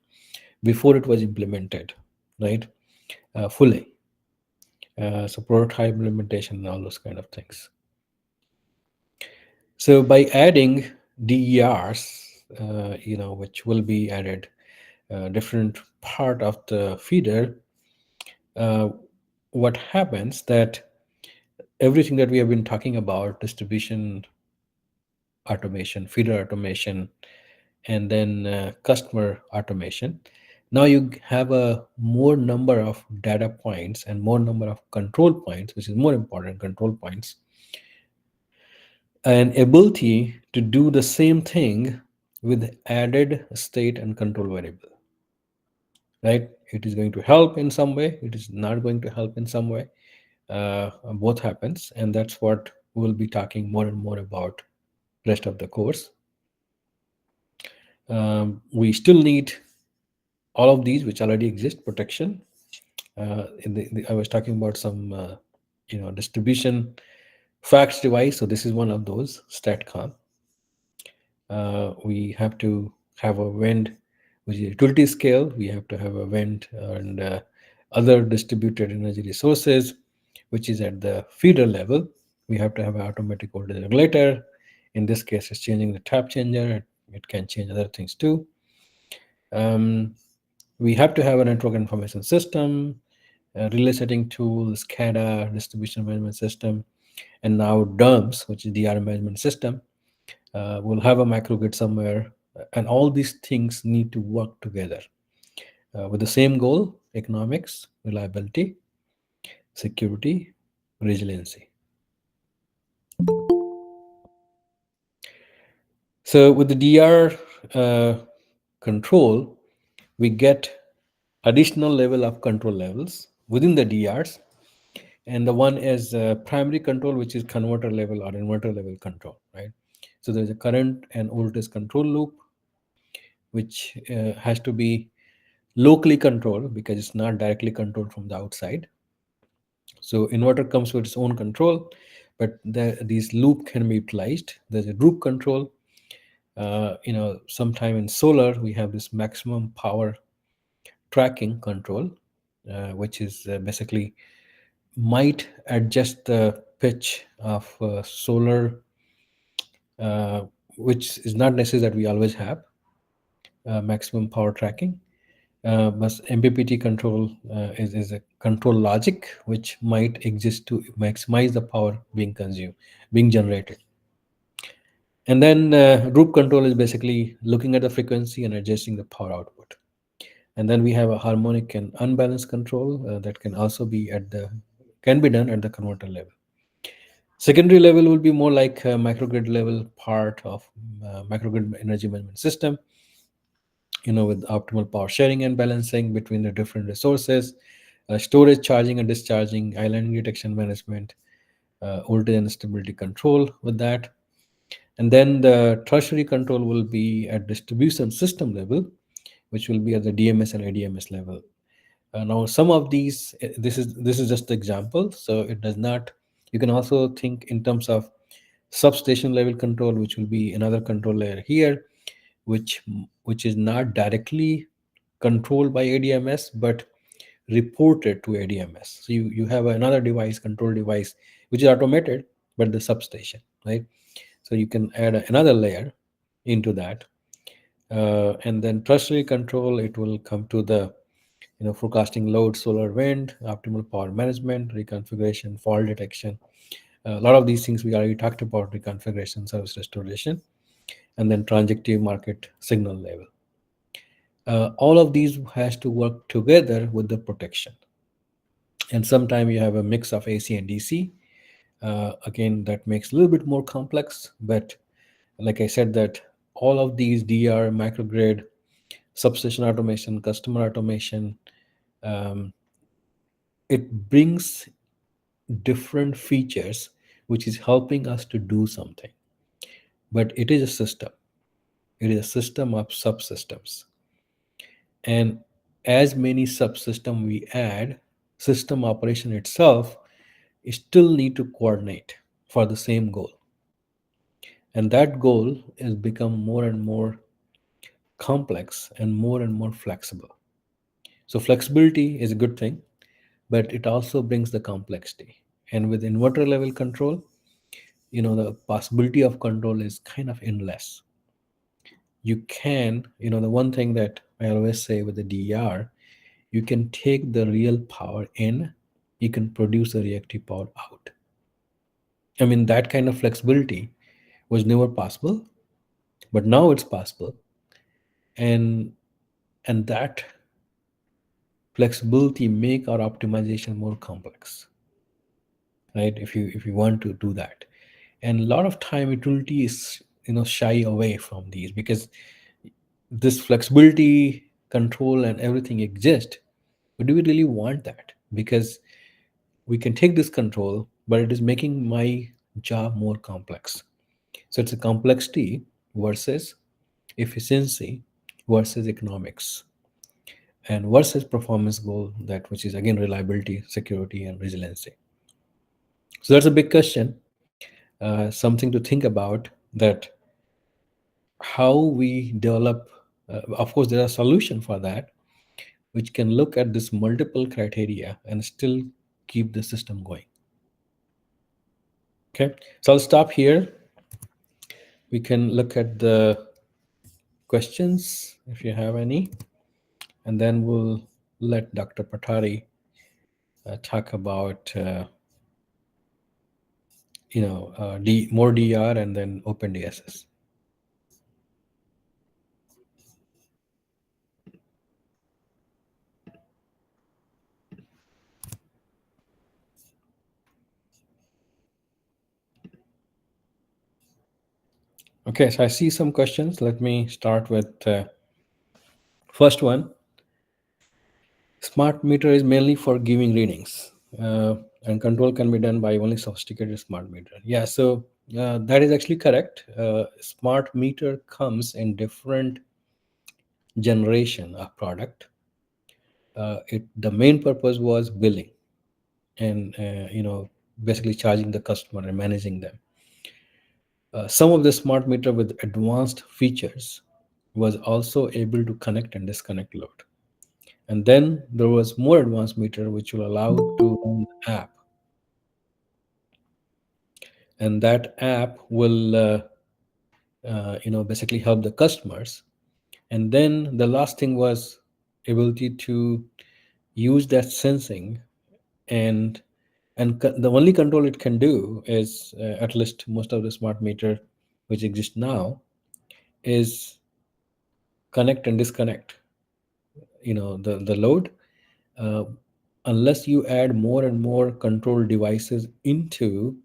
before it was implemented, right? Fully. So prototype implementation and all those kind of things. So by adding DERs, which will be added different part of the feeder, uh, what happens that everything that we have been talking about, distribution automation, feeder automation, and then customer automation, now you have a more number of data points and more number of control points, which is more important, control points, an ability to do the same thing with added state and control variable, right? It is going to help in some way, it is not going to help in some way. Both happens, and that's what we'll be talking more and more about rest of the course. We still need all of these which already exist, protection. I was talking about some distribution fax device, so this is one of those, StatCon. We have to have a wind, which is utility scale. We have to have a wind and other distributed energy resources, which is at the feeder level. We have to have an automatic voltage regulator, In this case, it's changing the tap changer. It can change other things too. Um, we have to have a network information system, relay setting tool, SCADA, distribution management system, and now DERMS, which is DR management system. We'll have a microgrid somewhere, and all these things need to work together with the same goal: economics, reliability, security, resiliency. So with the DR control, we get additional level of control levels within the DRs, and the one is primary control, which is converter level or inverter level control, right? So there's a current and voltage control loop, which has to be locally controlled because it's not directly controlled from the outside. So inverter comes with its own control, but these loop can be utilized. There's a group control. Sometime in solar we have this maximum power tracking control, which is basically might adjust the pitch of solar, uh, which is not necessary that we always have maximum power tracking. But MPPT control is a control logic which might exist to maximize the power being consumed, being generated. And then group control is basically looking at the frequency and adjusting the power output. And then we have a harmonic and unbalanced control that can be done at the converter level. Secondary level will be more like a microgrid level part of microgrid energy management system, with optimal power sharing and balancing between the different resources, storage, charging and discharging, island detection management, voltage and stability control with that. And then the tertiary control will be at distribution system level, which will be at the DMS and ADMS level. Now, some of these, this is just the example, so it does not. You can also think in terms of substation level control, which will be another control layer here, which which is not directly controlled by ADMS but reported to ADMS. So you have another device, control device, which is automated, but the substation, right? So you can add another layer into that, and then tertiary control. It will come to the forecasting load, solar, wind, optimal power management, reconfiguration, fault detection. A lot of these things we already talked about: reconfiguration, service restoration, and then transactive market signal level. All of these has to work together with the protection. And sometimes you have a mix of AC and DC. Again, that makes a little bit more complex, but like I said, that all of these DR, microgrid, substation automation, customer automation, um, it brings different features which is helping us to do something. But it is a system. It is a system of subsystems. And as many subsystem we add, system operation itself still need to coordinate for the same goal. And that goal is become more and more complex and more flexible. So flexibility is a good thing, but it also brings the complexity. And with inverter level control, the possibility of control is kind of endless. You can, the one thing that I always say with the DER, you can take the real power in, you can produce the reactive power out. I mean, that kind of flexibility was never possible, but now it's possible. And and that flexibility make our optimization more complex, right? If you want to do that. And a lot of time utility is shy away from these because this flexibility, control and everything exist, but do we really want that? Because we can take this control, but it is making my job more complex. So it's a complexity versus efficiency versus economics and versus performance goal, that which is again reliability, security and resiliency. So that's a big question, something to think about, that how we develop. Of course there are solutions for that, which can look at this multiple criteria and still keep the system going. Okay, so I'll stop here. We can look at the questions if you have any, and then we'll let Dr. Patari talk about more DR and then OpenDSS. Okay, so I see some questions. Let me start with first one. Smart meter is mainly for giving readings, and control can be done by only sophisticated smart meter. Yeah, so that is actually correct. Smart meter comes in different generation of product. The main purpose was billing and basically charging the customer and managing them. Some of the smart meter with advanced features was also able to connect and disconnect load. And then there was more advanced meter which will allow to run the app, and that app will basically help the customers. And then the last thing was ability to use that sensing, and the only control it can do is at least most of the smart meter which exist now is connect and disconnect the load. uh, unless you add more and more control devices into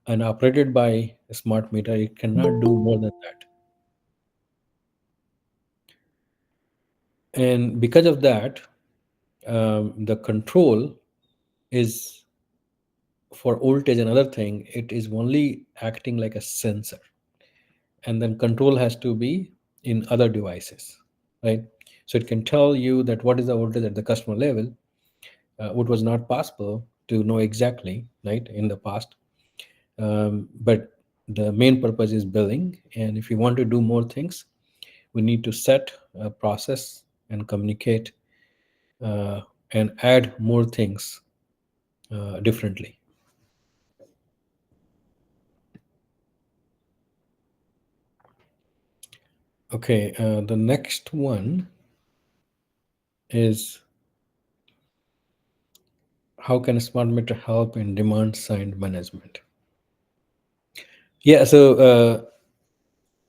and operated by a smart meter, it cannot do more than that. And because of that, the control is for voltage. Another thing, it is only acting like a sensor, and then control has to be in other devices, right? So it can tell you that what is the voltage at the customer level, what was not possible to know exactly, right, in the past. But the main purpose is billing, and if you want to do more things, we need to set a process and communicate uh, and add more things differently. Okay, the next one is, how can a smart meter help in demand side management? Yeah, so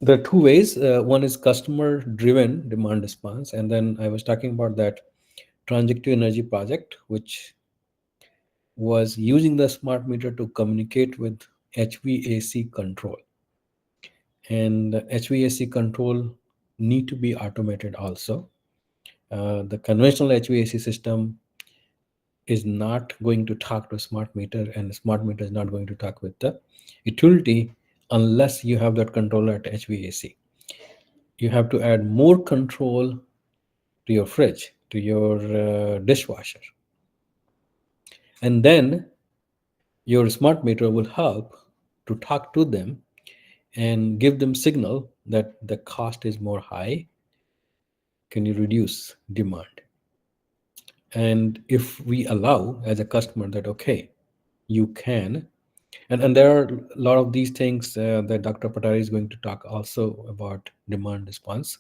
there are two ways. One is customer driven demand response, and then I was talking about that Transactive Energy project, which was using the smart meter to communicate with HVAC control. And HVAC control need to be automated also. The conventional HVAC system is not going to talk to a smart meter, and the smart meter is not going to talk with the utility unless you have that controller at HVAC. You have to add more control to your fridge, to your dishwasher. And then your smart meter will help to talk to them and give them signal that the cost is more high. Can you reduce demand? And if we allow as a customer that, okay, you can, and there are a lot of these things that Dr. Patari is going to talk also about demand response,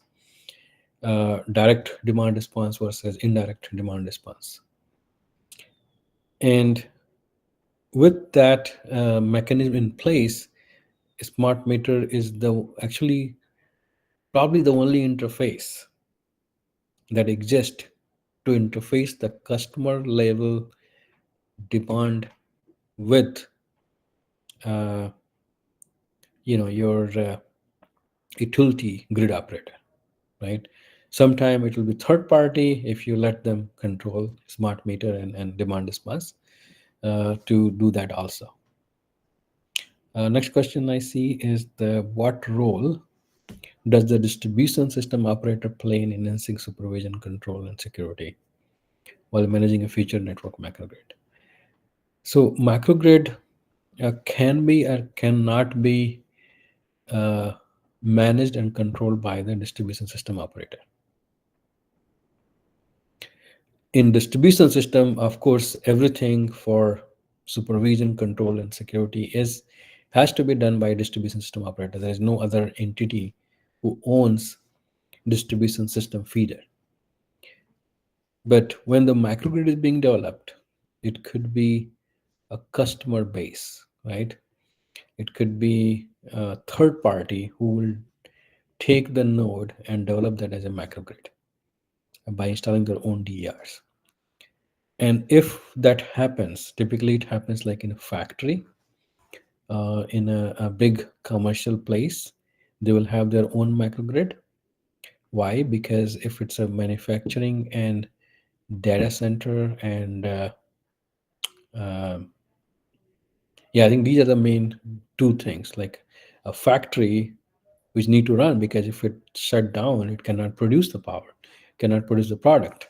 direct demand response versus indirect demand response. And with that mechanism in place, smart meter is the actually probably the only interface that exists to interface the customer level demand with uh, your utility grid operator, right? Sometime it will be third party if you let them control smart meter and demand response to do that also. Next question I see is the what role does the distribution system operator play in enhancing supervision, control, and security while managing a future network microgrid? So microgrid can be or cannot be uh, managed and controlled by the distribution system operator. In distribution system, of course, everything for supervision, control, and security is has to be done by a distribution system operator. There is no other entity who owns distribution system feeder. But when the microgrid is being developed, it could be a customer base, right? It could be a third party who will take the node and develop that as a microgrid by installing their own DERs. And if that happens, typically it happens like in a factory, in a big commercial place, they will have their own microgrid. Why? Because if it's a manufacturing and data center and um yeah, I think these are the main two things. Like a factory which need to run, because if it shut down, it cannot produce the power, cannot produce the product,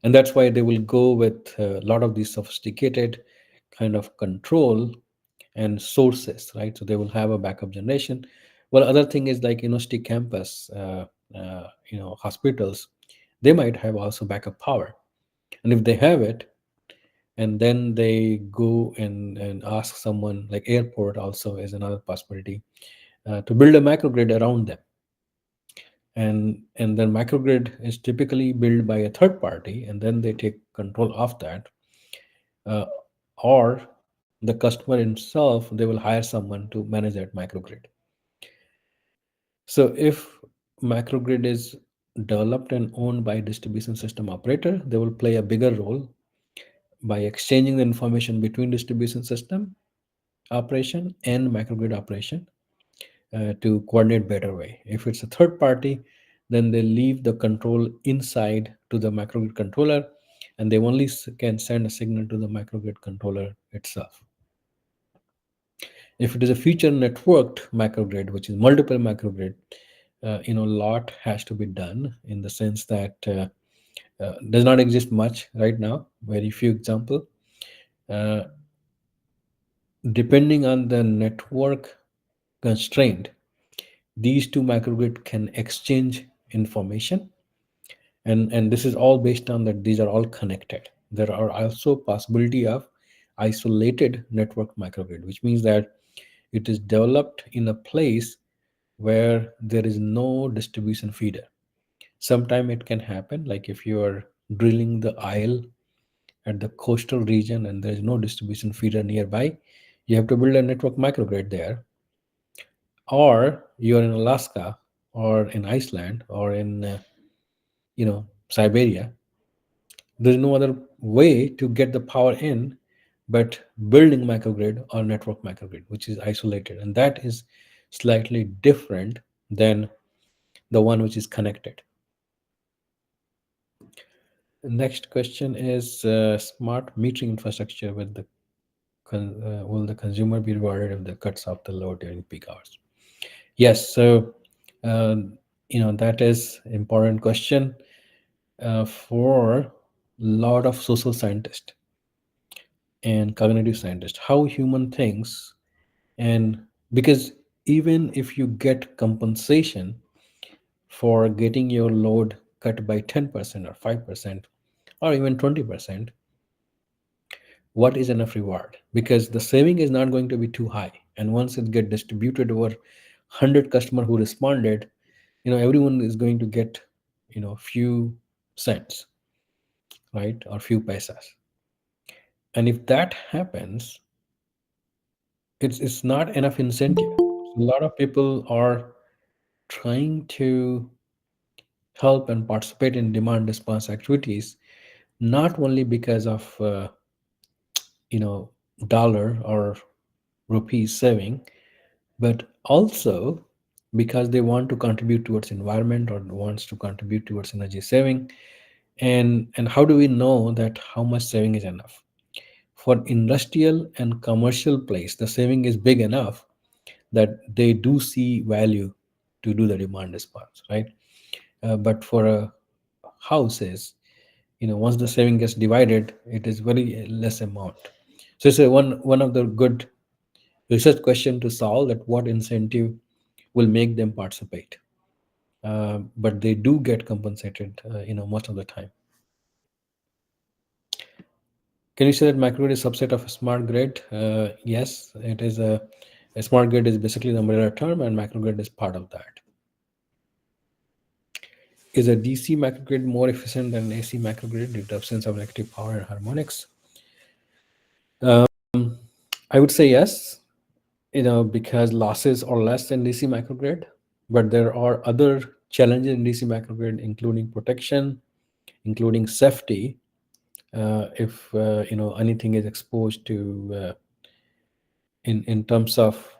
and that's why they will go with a lot of these sophisticated kind of control and sources, right? So they will have a backup generation. Well, other thing is like university campus, hospitals, they might have also backup power, and if they have it, and then they go and ask someone, like airport also is another possibility, to build a microgrid around them, and then microgrid is typically built by a third party, and then they take control of that, uh, or the customer himself, they will hire someone to manage that microgrid. So if microgrid is developed and owned by distribution system operator, they will play a bigger role by exchanging the information between distribution system operation and microgrid operation, to coordinate better way. If it's a third party, then they leave the control inside to the microgrid controller, and they only can send a signal to the microgrid controller itself. If it is a feature networked microgrid, which is multiple microgrid, a lot has to be done, in the sense that does not exist much right now. Very few example. Uh, Depending on the network constraint, these two microgrid can exchange information, and this is all based on that these are all connected. There are also possibility of isolated network microgrid, which means that it is developed in a place where there is no distribution feeder. Sometime it can happen, like if you are drilling the aisle at the coastal region and there is no distribution feeder nearby, you have to build a network microgrid there. Or you're in Alaska or in Iceland or in Siberia, there's no other way to get the power in but building microgrid or network microgrid, which is isolated, and that is slightly different than the one which is connected. The next question is, smart metering infrastructure with the will the consumer be rewarded if the cuts off the load during peak hours? Yes, so that is important question for a lot of social scientists and cognitive scientists, how human thinks. And because even if you get compensation for getting your load cut by 10% or 5% or even 20%, what is enough reward? Because the saving is not going to be too high, and once it get distributed over 100 customer who responded, everyone is going to get few cents, right, or few pesos. And if that happens, it's not enough incentive. A lot of people are trying to help and participate in demand response activities, not only because of you know dollar or rupees saving, but also because they want to contribute towards environment or wants to contribute towards energy saving. And how do we know that how much saving is enough? For industrial and commercial place, the saving is big enough that they do see value to do the demand response, right? But for a houses, once the saving gets divided, it is very less amount. So it's one of the good research question to solve, that what incentive will make them participate. But they do get compensated most of the time. Can you say that microgrid is a subset of a smart grid? Yes, it is a smart grid is basically the umbrella term, and microgrid is part of that. Is a DC microgrid more efficient than AC microgrid due to absence of negative power and harmonics? I would say yes, because losses are less than DC microgrid, but there are other challenges in DC microgrid, including protection, including safety. If anything is exposed to in terms of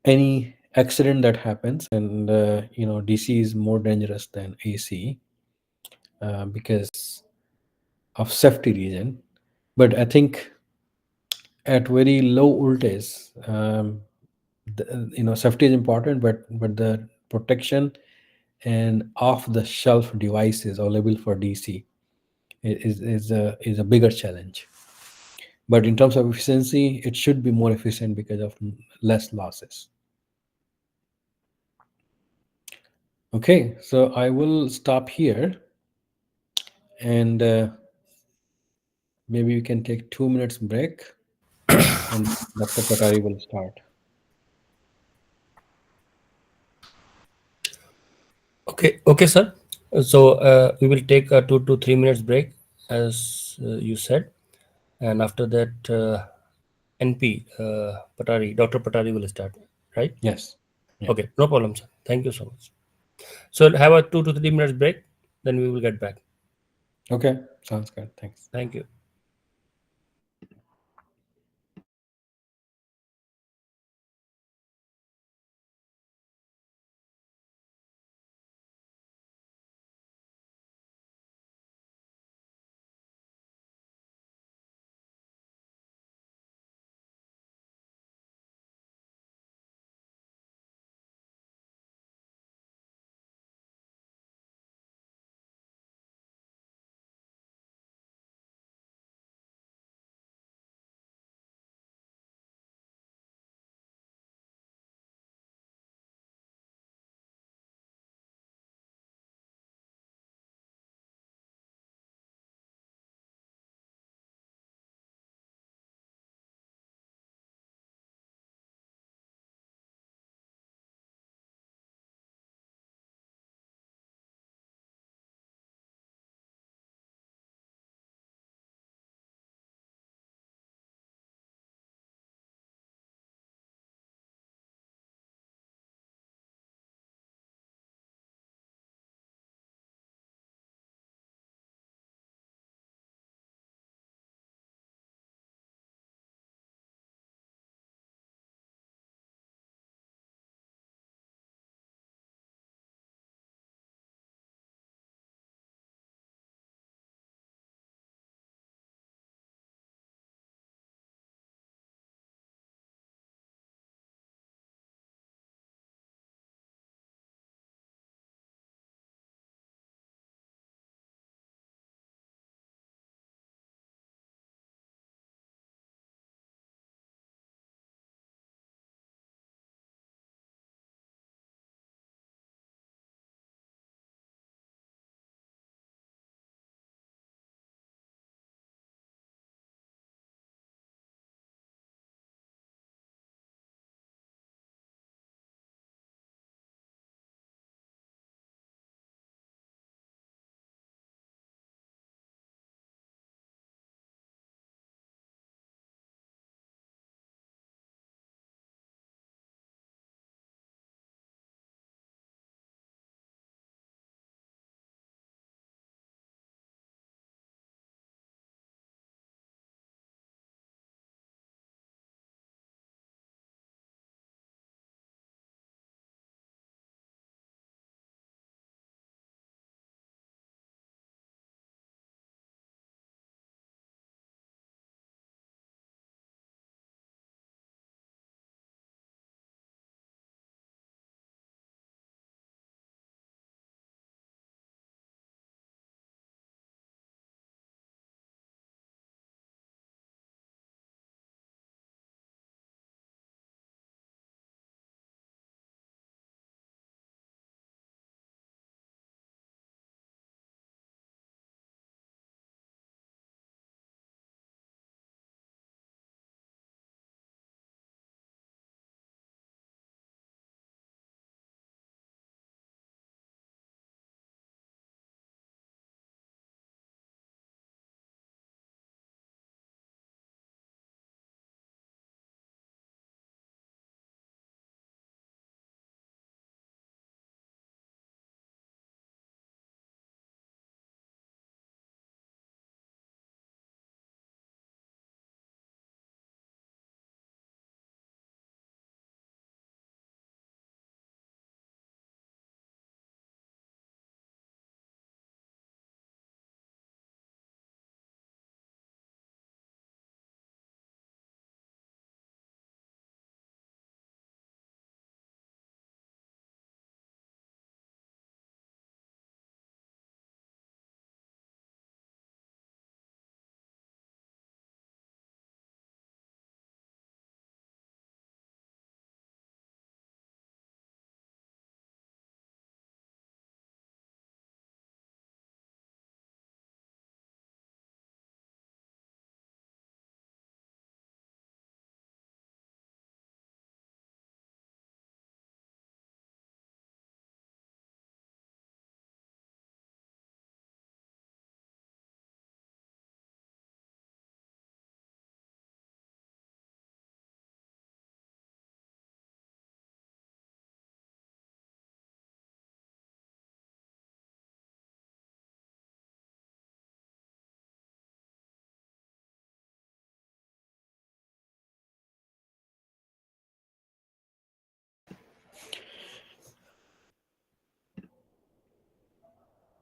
any accident that happens, and DC is more dangerous than AC because of safety reason. But I think at very low voltage, safety is important, but the protection and off the shelf devices available for DC is a bigger challenge. But in terms of efficiency, it should be more efficient because of less losses. Okay, so I will stop here, and maybe we can take 2 minutes break, and Dr. Patari will start. Okay, sir. So we will take a 2 to 3 minutes break, as you said, and after that, NP Patari, Dr. Patari will start, right? Yes. Yeah. Okay, no problem, sir. Thank you so much. So have a 2 to 3 minutes break, then we will get back. Okay, sounds good. Thanks. Thank you.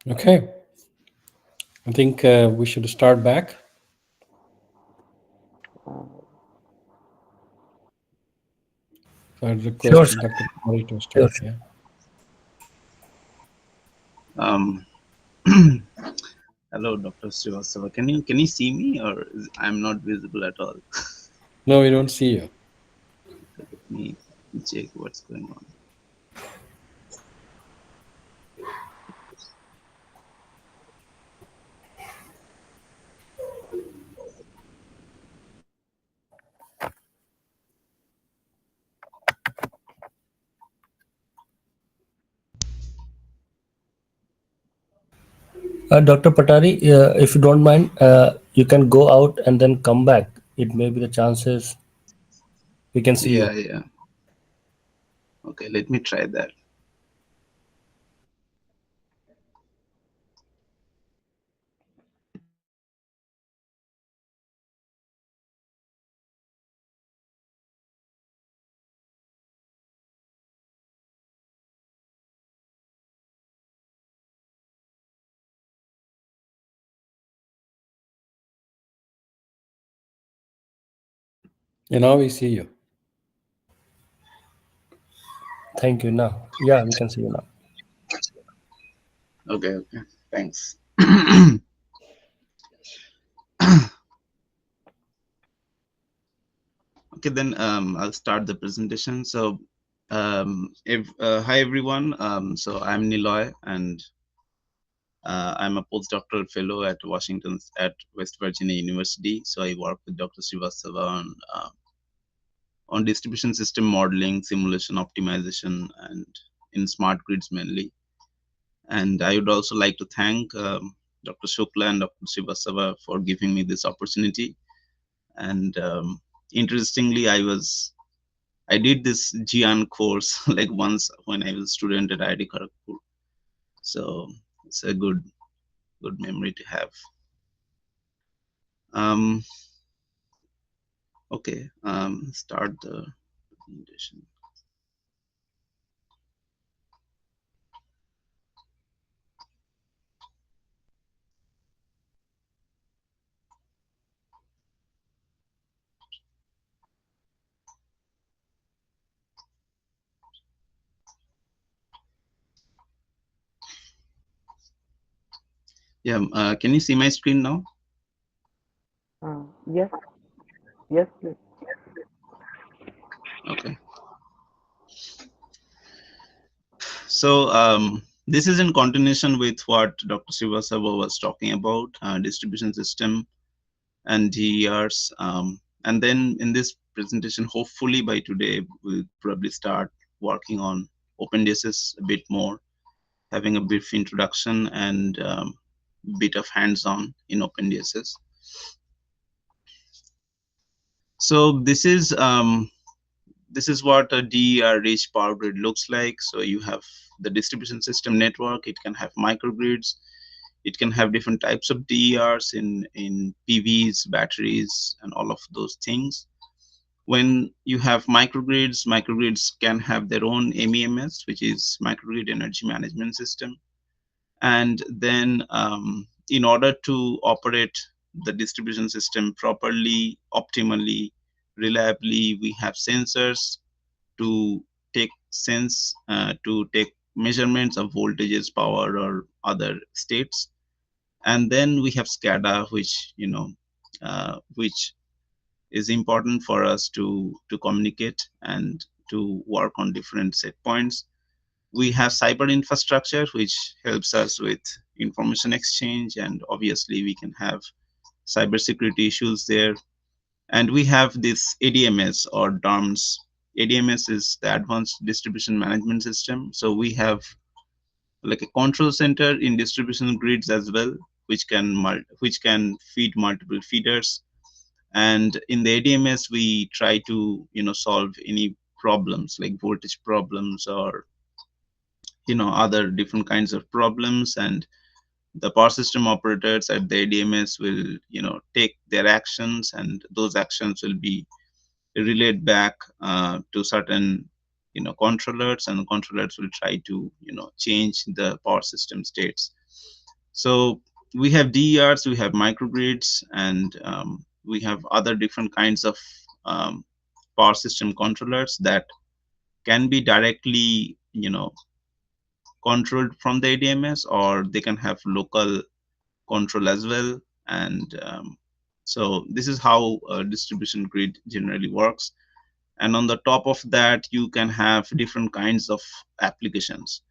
Okay, I think we should start back. Uh, So I'd Sure, request sir. Dr. Kumari to Sure, start. sure. Yeah. Um, Hello, Dr. Srivastava. Can you see me, or I'm not visible at all? No, we don't see you. Let me check what's going on. Dr. Patari, if you don't mind, you can go out and then come back. It may be the chances we can see you. Yeah. Okay, let me try that. And now we see you. Thank you. Now, yeah, we can see you now. Okay, thanks. Okay, then I'll start the presentation. So, hi everyone. So I'm Niloy, and I'm a postdoctoral fellow at at West Virginia University. So I work with Dr. Srivastava on distribution system modeling, simulation optimization, and in smart grids mainly. And I would also like to thank Dr. Shukla and Dr. Srivastava for giving me this opportunity. And interestingly, I did this Gian course like once when I was a student at IIT Kharagpur. So it's a good memory to have. Um, okay, start the presentation. Yeah, can you see my screen now? yes, yes, please. Okay. So this is in continuation with what Dr. Srivastava was talking about, distribution system and DERs. And then in this presentation, hopefully by today, we'll probably start working on OpenDSS a bit more, having a brief introduction and bit of hands-on in OpenDSS. So this is what a DER-rich power grid looks like. So you have the distribution system network. It can have microgrids. It can have different types of DERs in PVs, batteries, and all of those things. When you have microgrids can have their own MEMS, which is microgrid energy management system. And then in order to operate the distribution system properly, optimally, reliably, we have sensors to take measurements of voltages, power, or other states. And then we have SCADA, which is important for us to communicate and to work on different set points. We have cyber infrastructure, which helps us with information exchange, and obviously we can have cybersecurity issues there. And we have this ADMS or DERMS. ADMS is the Advanced Distribution Management System. So we have like a control center in distribution grids as well, which can feed multiple feeders. And in the ADMS, we try to solve any problems like voltage problems or other different kinds of problems. And the power system operators at the ADMS will take their actions, and those actions will be relayed back to certain controllers, and the controllers will try to change the power system states. So we have DERs, we have microgrids, and we have other different kinds of power system controllers that can be directly, controlled from the ADMS, or they can have local control as well. And so this is how a distribution grid generally works. And on the top of that, you can have different kinds of applications.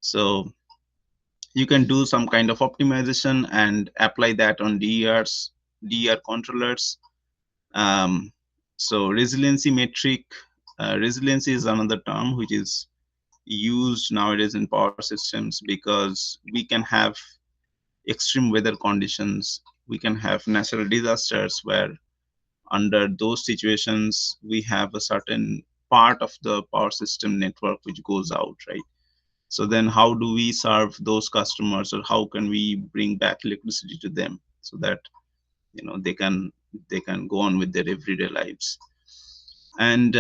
So you can do some kind of optimization and apply that on DERs, DER controllers. So resiliency metric, resiliency is another term which is used nowadays in power systems, because we can have extreme weather conditions, we can have natural disasters where under those situations we have a certain part of the power system network which goes out, right? So then how do we serve those customers, or how can we bring back electricity to them so that they can go on with their everyday lives? And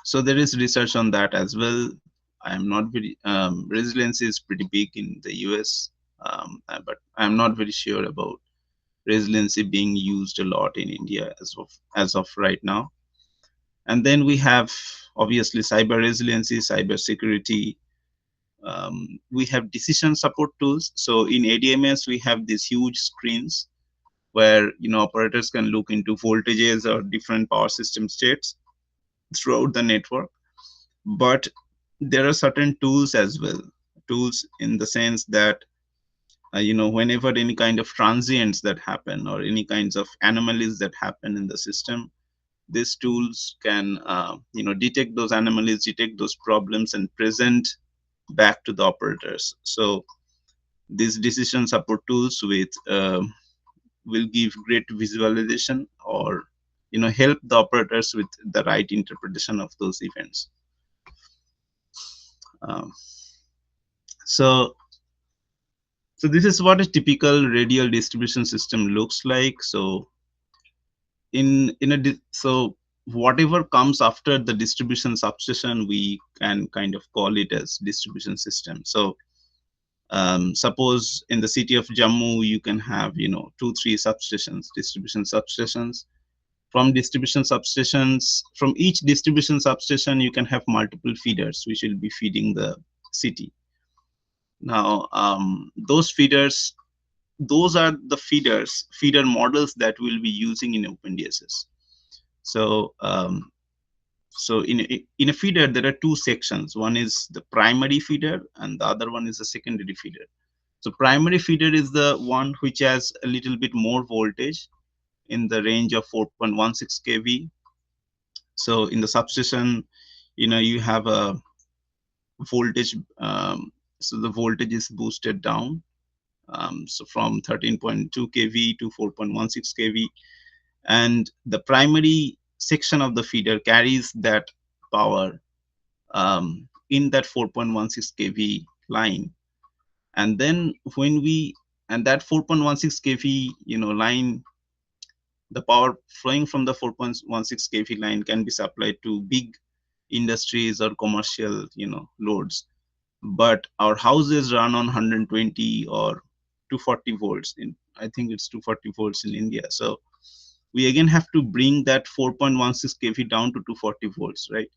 so there is research on that as well. I am not very resiliency is pretty big in the US, but I'm not very sure about resiliency being used a lot in India as of right now. And then we have obviously cyber resiliency, cyber security. We have decision support tools. So in ADMS, we have these huge screens where operators can look into voltages or different power system states throughout the network. But there are certain tools as well. Tools in the sense that whenever any kind of transients that happen or any kinds of anomalies that happen in the system, these tools can detect those anomalies, detect those problems, and present back to the operators. So these decision support tools will give great visualization, or help the operators with the right interpretation of those events. Um, so this is what a typical radial distribution system looks like. So so whatever comes after the distribution substation, we can kind of call it as distribution system. So suppose in the city of Jammu, you can have 2-3 substations, distribution substations. From each distribution substation, you can have multiple feeders which will be feeding the city. Now those feeders, those are the feeder models that we'll be using in OpenDSS. So so in a feeder, there are two sections. One is the primary feeder and the other one is the secondary feeder. So primary feeder is the one which has a little bit more voltage in the range of 4.16 kV. So in the substation, you have a voltage, so the voltage is boosted down, so from 13.2 kV to 4.16 kV, and the primary section of the feeder carries that power in that 4.16 kV line. And then that 4.16 kV line, the power flowing from the 4.16 kV line can be supplied to big industries or commercial loads. But our houses run on 120 or 240 volts. I think it's 240 volts in India. So we again have to bring that 4.16 kV down to 240 volts, right?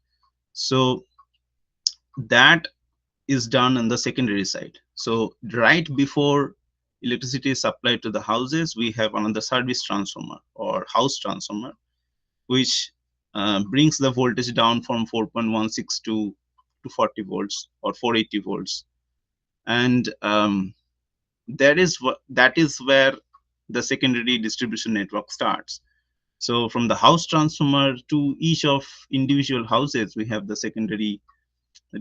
So that is done on the secondary side. So right before electricity is supplied to the houses, we have another service transformer or house transformer, which brings the voltage down from 4.16 to 240 volts or 480 volts. And that is where the secondary distribution network starts. So from the house transformer to each of individual houses, we have the secondary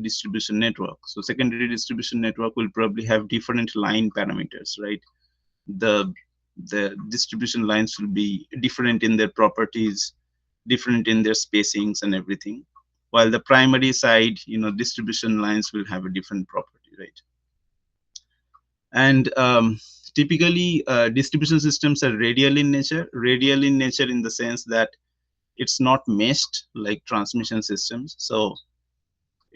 distribution network. So secondary distribution network will probably have different line parameters, right? The distribution lines will be different in their properties, different in their spacings and everything. While the primary side, distribution lines will have a different property, right? And typically, distribution systems are radial in nature. Radial in nature in the sense that it's not meshed like transmission systems. So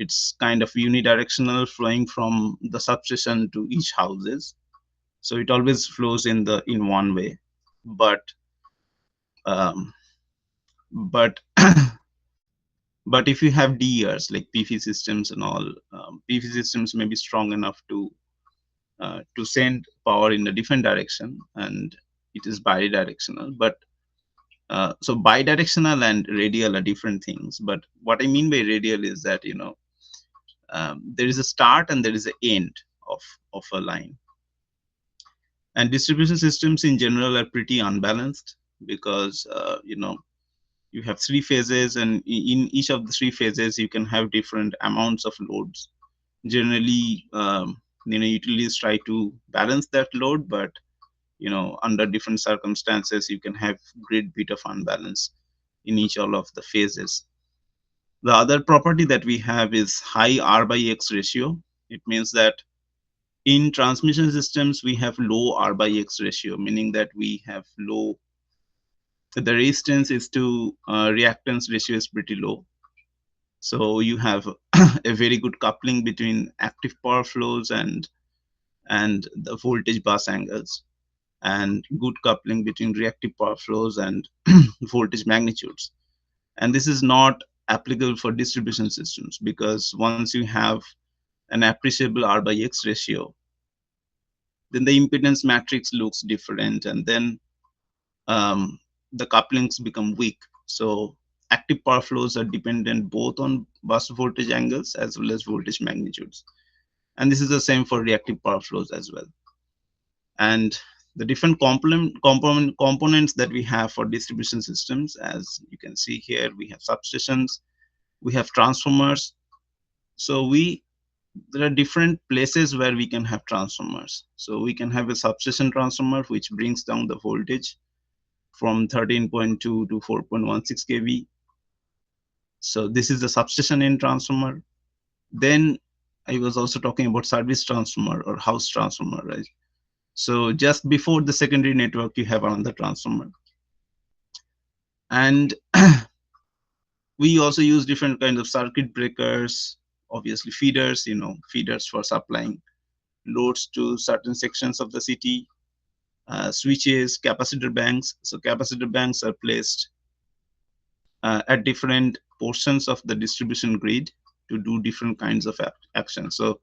it's kind of unidirectional, flowing from the substation to each houses. So it always flows in one way. But um, but but if you have DERs like PV systems and all, PV systems may be strong enough to send power in a different direction, and it is bidirectional. But so bidirectional and radial are different things. But what I mean by radial is that there is a start and there is an end of a line. And distribution systems in general are pretty unbalanced because you have three phases, and in each of the three phases you can have different amounts of loads. Generally, utilities try to balance that load, but under different circumstances you can have great bit of unbalance in each all of the phases. The other property that we have is high R by X ratio. It means that in transmission systems we have low R by X ratio, meaning that we have low, the resistance is to reactance ratio is pretty low. So you have a very good coupling between active power flows and the voltage bus angles, and good coupling between reactive power flows and voltage magnitudes. And this is not applicable for distribution systems, because once you have an appreciable R by X ratio, then the impedance matrix looks different, and then the couplings become weak. So active power flows are dependent both on bus voltage angles as well as voltage magnitudes. And this is the same for reactive power flows as well. And the different components that we have for distribution systems, as you can see here, we have substations, we have transformers. So there are different places where we can have transformers. So we can have a substation transformer which brings down the voltage from 13.2 to 4.16 kV. So this is the substation end transformer. Then I was also talking about service transformer or house transformer, right? So just before the secondary network, you have another transformer. And we also use different kinds of circuit breakers, obviously feeders, feeders for supplying loads to certain sections of the city, switches, capacitor banks. So capacitor banks are placed at different portions of the distribution grid to do different kinds of actions. So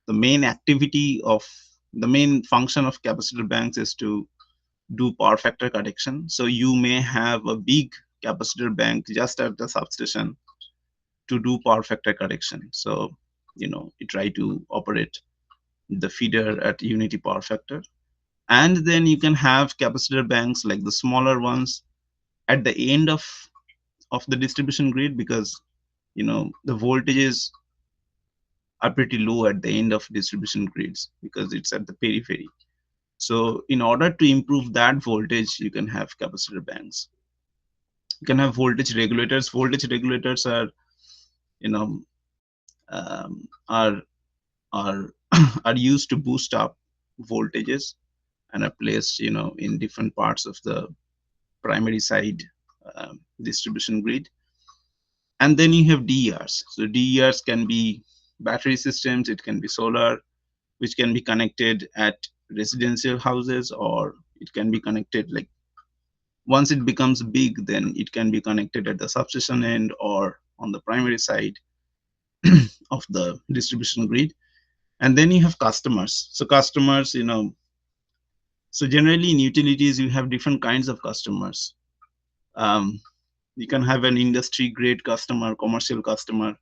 the main function of capacitor banks is to do power factor correction. So you may have a big capacitor bank just at the substation to do power factor correction. So you try to operate the feeder at unity power factor. And then you can have capacitor banks like the smaller ones at the end of the distribution grid, because the voltages are pretty low at the end of distribution grids because it's at the periphery. So in order to improve that voltage, you can have capacitor banks. You can have voltage regulators. Voltage regulators are are used to boost up voltages and are placed in different parts of the primary side distribution grid. And then you have DERs. So DERs can be battery systems, it can be solar, which can be connected at residential houses, or it can be connected, like once it becomes big, then it can be connected at the substation end or on the primary side of the distribution grid. And then you have customers. So customers, so generally in utilities, you have different kinds of customers. You can have an industry grade customer, commercial customer.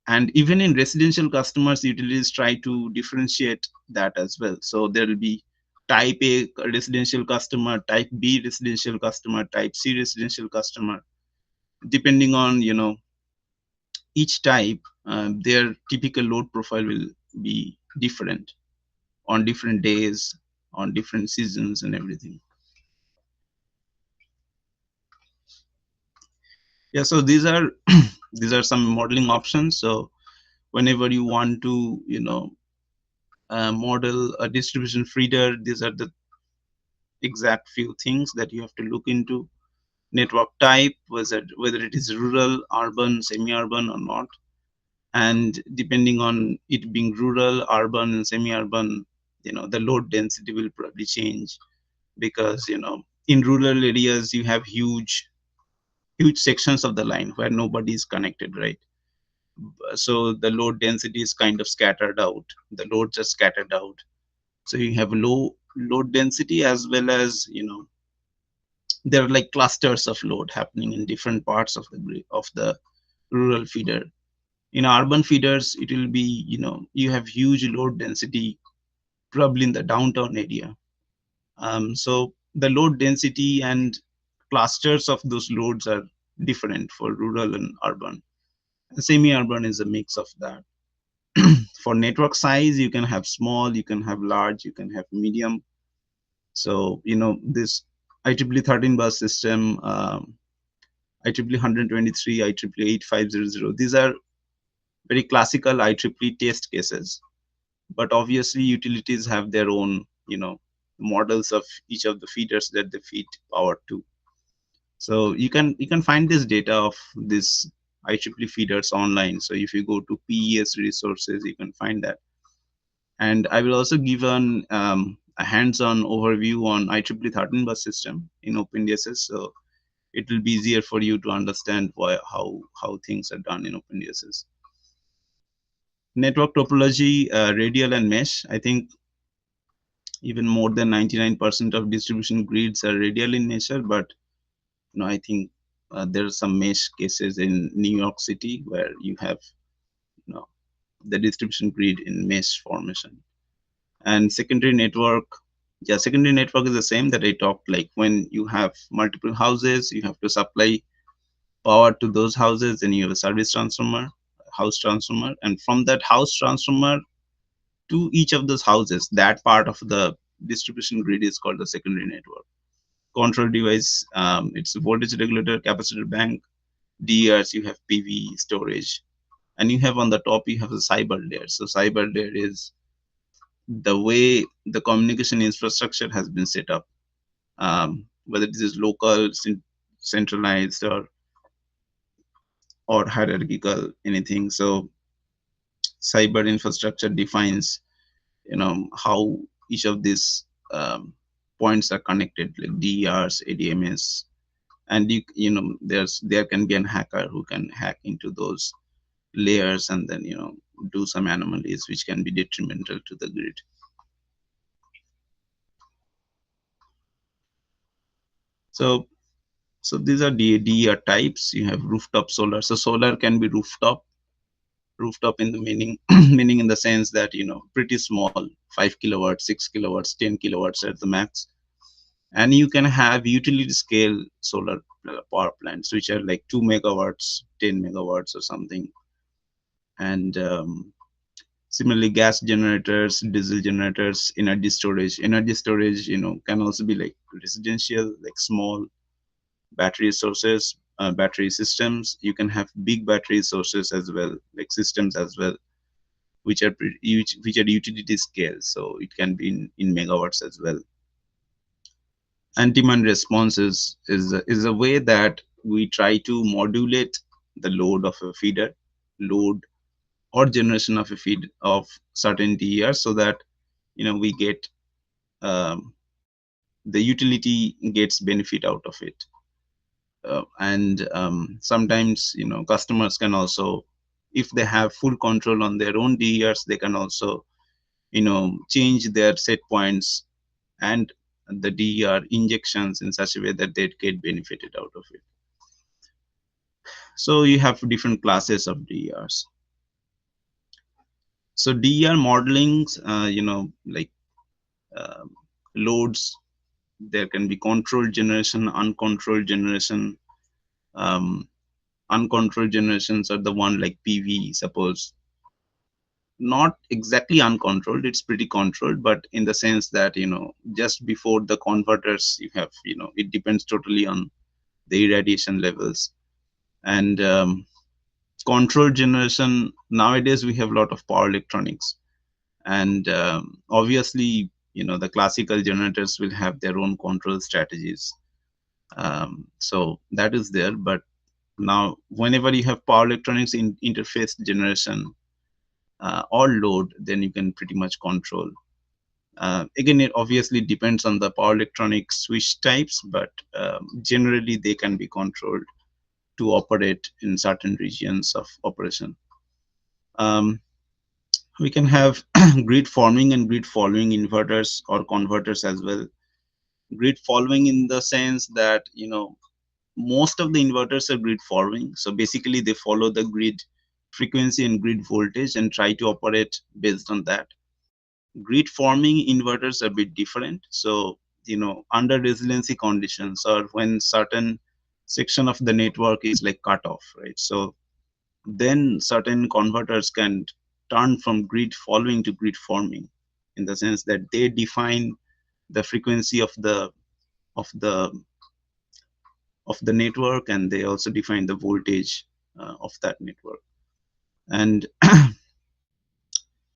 And even in residential customers, utilities try to differentiate that as well. So there will be type A residential customer, type B residential customer, type C residential customer. Depending on each type, their typical load profile will be different on different days, on different seasons, and everything. Yeah, so these are these are some modeling options. So whenever you want to model a distribution feeder, these are the exact few things that you have to look into. Network type, whether it is rural, urban, semi-urban or not, And depending on it being rural, urban, and semi-urban, the load density will probably change, because in rural areas you have huge sections of the line where nobody is connected, right? So the load density is kind of scattered out. The loads are scattered out. So you have low load density, as well as there are like clusters of load happening in different parts of the rural feeder. In urban feeders, it will be, you have huge load density probably in the downtown area. So the load density and clusters of those loads are different for rural and urban. Semi-urban is a mix of that. For network size, you can have small, you can have large, you can have medium. So this IEEE 13 bus system, IEEE 123, IEEE 8500, these are very classical IEEE test cases. But obviously utilities have their own models of each of the feeders that they feed power to. So you can find this data of this IEEE feeders online. So if you go to PES resources, you can find that. And I will also give a hands-on overview on IEEE 13 bus system in OpenDSS. So it will be easier for you to understand how things are done in OpenDSS. Network topology, radial and mesh. I think even more than 99% of distribution grids are radial in nature, but I think there are some mesh cases in New York City where you have the distribution grid in mesh formation. And secondary network, secondary network is the same that I talked, like when you have multiple houses, you have to supply power to those houses, and you have a service transformer, house transformer, and from that house transformer to each of those houses, that part of the distribution grid is called the secondary network. Control device, it's a voltage regulator, capacitor bank, DERs, you have PV storage, and you have on the top, you have the cyber layer. So cyber layer is the way the communication infrastructure has been set up, whether this is local, centralized, or hierarchical, anything. So cyber infrastructure defines how each of these points are connected, like DERs, ADMS, and there can be an hacker who can hack into those layers and then do some anomalies which can be detrimental to the grid. So these are DER types. You have rooftop solar. So solar can be rooftop in the meaning meaning in the sense that pretty small, 5 kilowatts, 6 kilowatts, 10 kilowatts at the max. And you can have utility scale solar power plants which are like 2 megawatts, 10 megawatts or something. And similarly, gas generators, diesel generators, energy storage can also be like residential, like small battery sources, battery systems. You can have big battery sources as well, like systems as well, which are utility scale. So it can be in megawatts as well. And demand response is a way that we try to modulate the load of a feeder, load or generation of a feed of certain DER, so that we get the utility gets benefit out of it. And sometimes customers can also, if they have full control on their own DERs, they can also change their set points and the DER injections in such a way that they get benefited out of it. So you have different classes of DERs. So DER modeling, like loads, there can be controlled generation, uncontrolled generation. Uncontrolled generations are the one like PV, suppose. Not exactly uncontrolled, it's pretty controlled, but in the sense that just before the converters, you have it depends totally on the irradiation levels. And controlled generation, nowadays we have a lot of power electronics, and obviously the classical generators will have their own control strategies. So that is there, but Now, whenever you have power electronics interface generation or load, then you can pretty much control. Again, it obviously depends on the power electronic switch types, but generally they can be controlled to operate in certain regions of operation. We can have grid forming and grid following inverters or converters as well. Grid following in the sense that, most of the inverters are grid following. So basically they follow the grid frequency and grid voltage and try to operate based on that. Grid forming inverters are a bit different. So, under resiliency conditions or when certain section of the network is like cut off, right? So then certain converters can turn from grid following to grid forming, in the sense that they define the frequency of the of the of the network, and they also define the voltage of that network. And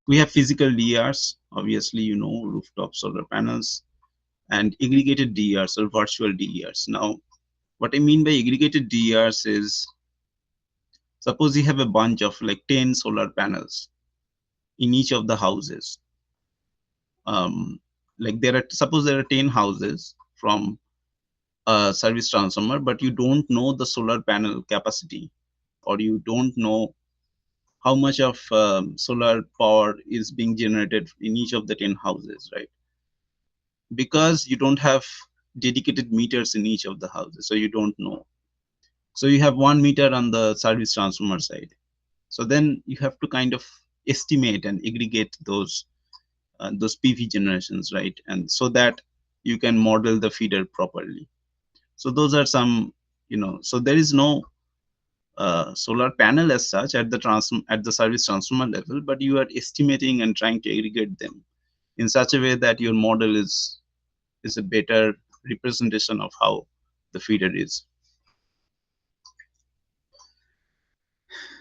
we have physical DRs, obviously, rooftop solar panels, and aggregated DRs or virtual DRs. Now, what I mean by aggregated DRs is, suppose you have a bunch of like 10 solar panels in each of the houses. Like suppose there are 10 houses from a service transformer, but you don't know the solar panel capacity, or you don't know how much of solar power is being generated in each of the 10 houses, right? Because you don't have dedicated meters in each of the houses, so you don't know. So you have 1 meter on the service transformer side. So then you have to kind of estimate and aggregate those PV generations, right? And so that you can model the feeder properly. So those are some, so there is no solar panel as such at the service transformer level, but you are estimating and trying to aggregate them in such a way that your model is a better representation of how the feeder is.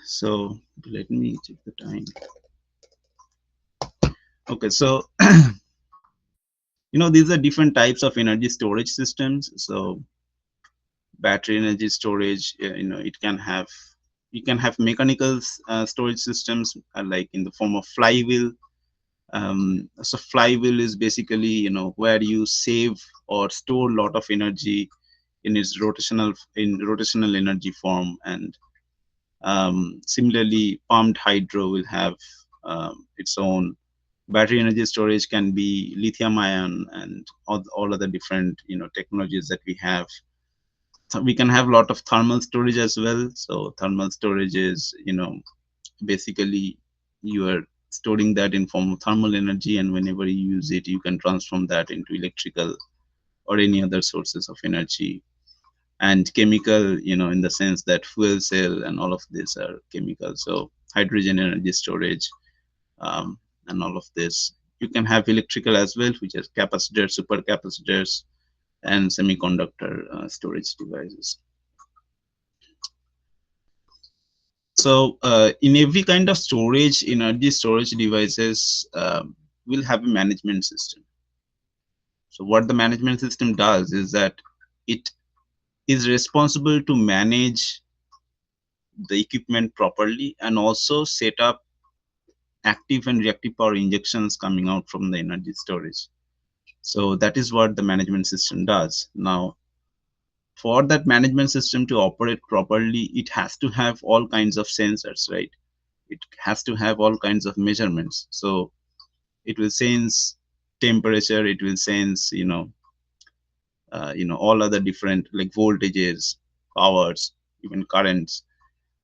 So let me check the time. Okay, so these are different types of energy storage systems. So battery energy storage, it can have, you can have mechanical storage systems like in the form of flywheel. So flywheel is basically, where you save or store a lot of energy in its rotational energy form. And similarly, pumped hydro will have its own. Battery energy storage can be lithium ion and all other different technologies that we have. So we can have a lot of thermal storage as well. So thermal storage is, basically you are storing that in form of thermal energy, and whenever you use it, you can transform that into electrical or any other sources of energy. And chemical, in the sense that fuel cell and all of these are chemical. So hydrogen energy storage, and all of this. You can have electrical as well, which is capacitors, supercapacitors, and semiconductor storage devices. So in every kind of storage, energy storage devices will have a management system. So what the management system does is that it is responsible to manage the equipment properly and also set up active and reactive power injections coming out from the energy storage. So that is what the management system does. Now, for that management system to operate properly, it has to have all kinds of sensors, right? It has to have all kinds of measurements. So it will sense temperature, it will sense, all other different like voltages, powers, even currents,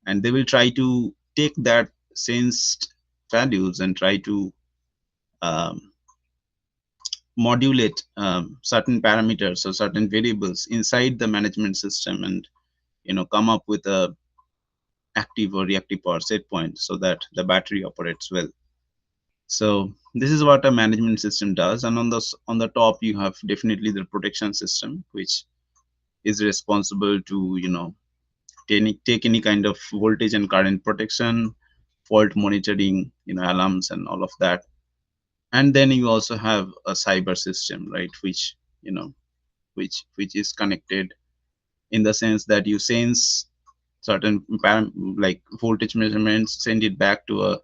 and they will try to take that sensed values and try to modulate certain parameters or certain variables inside the management system, and come up with a active or reactive power set point so that the battery operates well. So this is what a management system does. And on the top you have definitely the protection system, which is responsible to take any kind of voltage and current protection, fault monitoring, alarms and all of that. And then you also have a cyber system, right, which which is connected in the sense that you sense certain like voltage measurements, send it back to a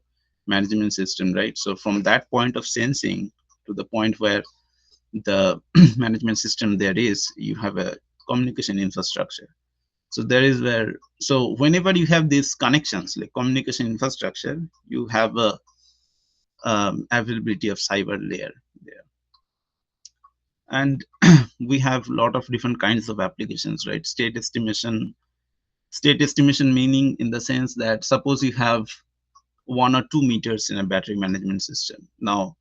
management system, right? So from that point of sensing to the point where the management system there is, you have a communication infrastructure. So there is where, so whenever you have these connections like communication infrastructure, you have a availability of cyber layer there. And we have a lot of different kinds of applications, right? State estimation meaning in the sense that suppose you have 1 or 2 meters in a battery management system. Now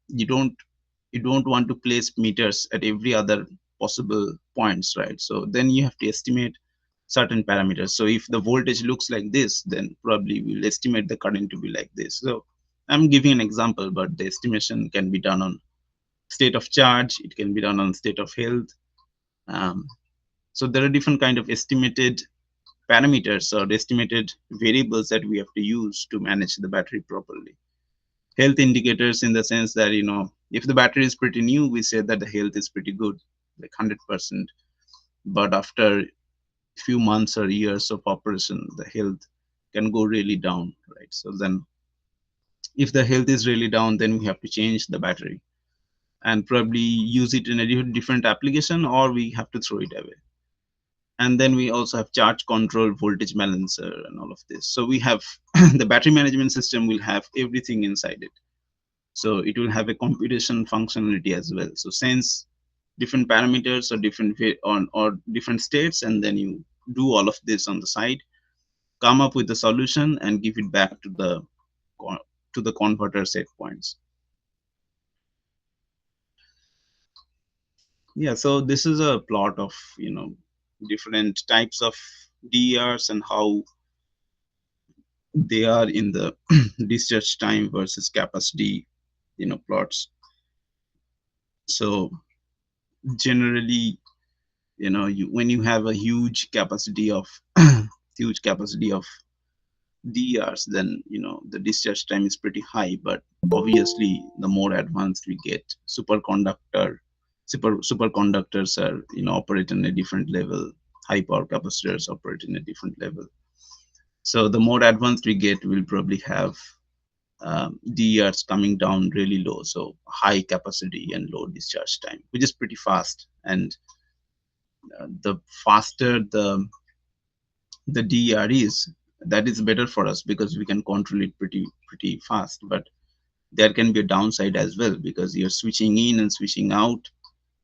you don't want to place meters at every other possible points, right? So then you have to estimate certain parameters. So if the voltage looks like this, then probably we'll estimate the current to be like this. So I'm giving an example, but the estimation can be done on state of charge, it can be done on state of health. So there are different kind of estimated parameters or estimated variables that we have to use to manage the battery properly. Health indicators in the sense that, if the battery is pretty new, we say that the health is pretty good, like 100%. But after a few months or years of operation, the health can go really down, right? So then if the health is really down, then we have to change the battery and probably use it in a different application, or we have to throw it away. And then we also have charge control, voltage balancer, and all of this. So we have the battery management system will have everything inside it. So it will have a computation functionality as well. So sense different parameters or different states, and then you do all of this on the side, come up with a solution, and give it back to the converter set points. Yeah, so this is a plot of different types of DERs and how they are in the discharge time versus capacity plots. So generally, when you have a huge capacity of DERs, then the discharge time is pretty high. But obviously, the more advanced we get, superconductors are operate in a different level. High power capacitors operate in a different level. So the more advanced we get, we'll probably have DERs coming down really low, so high capacity and low discharge time, which is pretty fast. And the faster the DER is, that is better for us because we can control it pretty fast. But there can be a downside as well, because you're switching in and switching out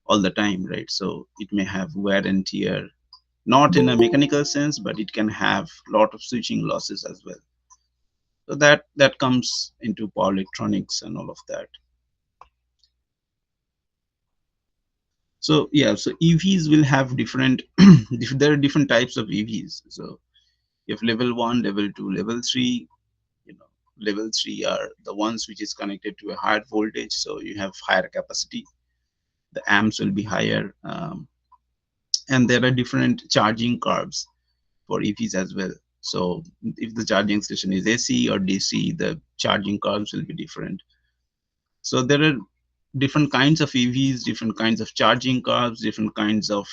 all the time, right? So it may have wear and tear, not in a mechanical sense, but it can have a lot of switching losses as well. So that comes into power electronics and all of that. So yeah, so EVs will have different there are different types of EVs. So you have level 1, level 2, level 3. Level 3 are the ones which is connected to a higher voltage, so you have higher capacity, the amps will be higher, and there are different charging curves for EVs as well. So if the charging station is AC or DC, the charging curves will be different. So there are different kinds of EVs, different kinds of charging curves, different kinds of,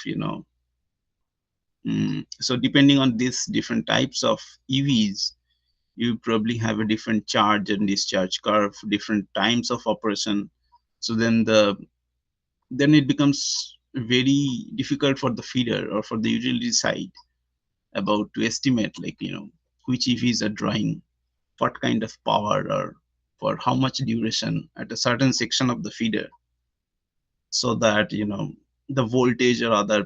so depending on these different types of EVs, you probably have a different charge and discharge curve, different times of operation. So then it becomes very difficult for the feeder or for the utility side about to estimate, like, which EVs are drawing what kind of power or for how much duration at a certain section of the feeder, so that the voltage or other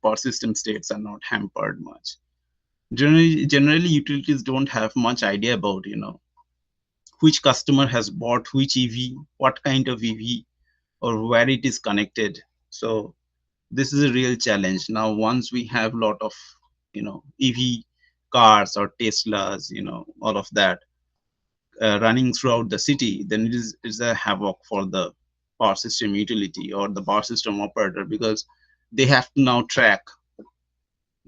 power system states are not hampered much. Generally utilities don't have much idea about which customer has bought which EV, what kind of EV, or where it is connected. So this is a real challenge. Now once we have a lot of EV cars or Teslas, all of that running throughout the city, then it is a havoc for the power system utility or the power system operator, because they have to now track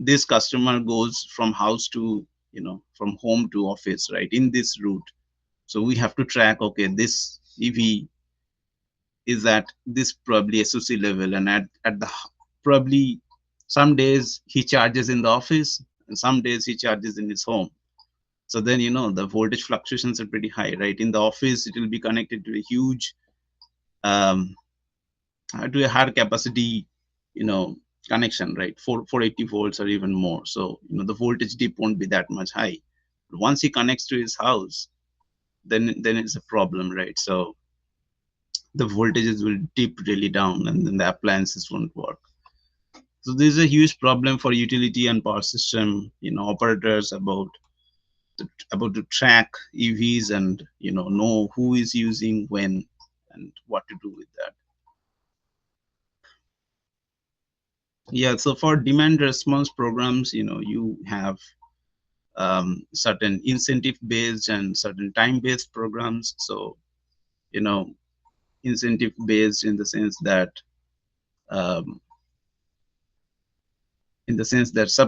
this customer goes from house to from home to office, right, in this route. So we have to track, okay, this EV is at this probably SOC level, and at the probably Some days he charges in the office, and some days he charges in his home. So then, the voltage fluctuations are pretty high, right? In the office, it will be connected to a huge, to a higher capacity, connection, right? 480 volts or even more. So, the voltage dip won't be that much high. But once he connects to his house, then it's a problem, right? So the voltages will dip really down, and then the appliances won't work. So this is a huge problem for utility and power system, operators about to track EVs and know who is using when and what to do with that. Yeah, so for demand response programs, you have certain incentive based and certain time based programs. So incentive based in the sense that um,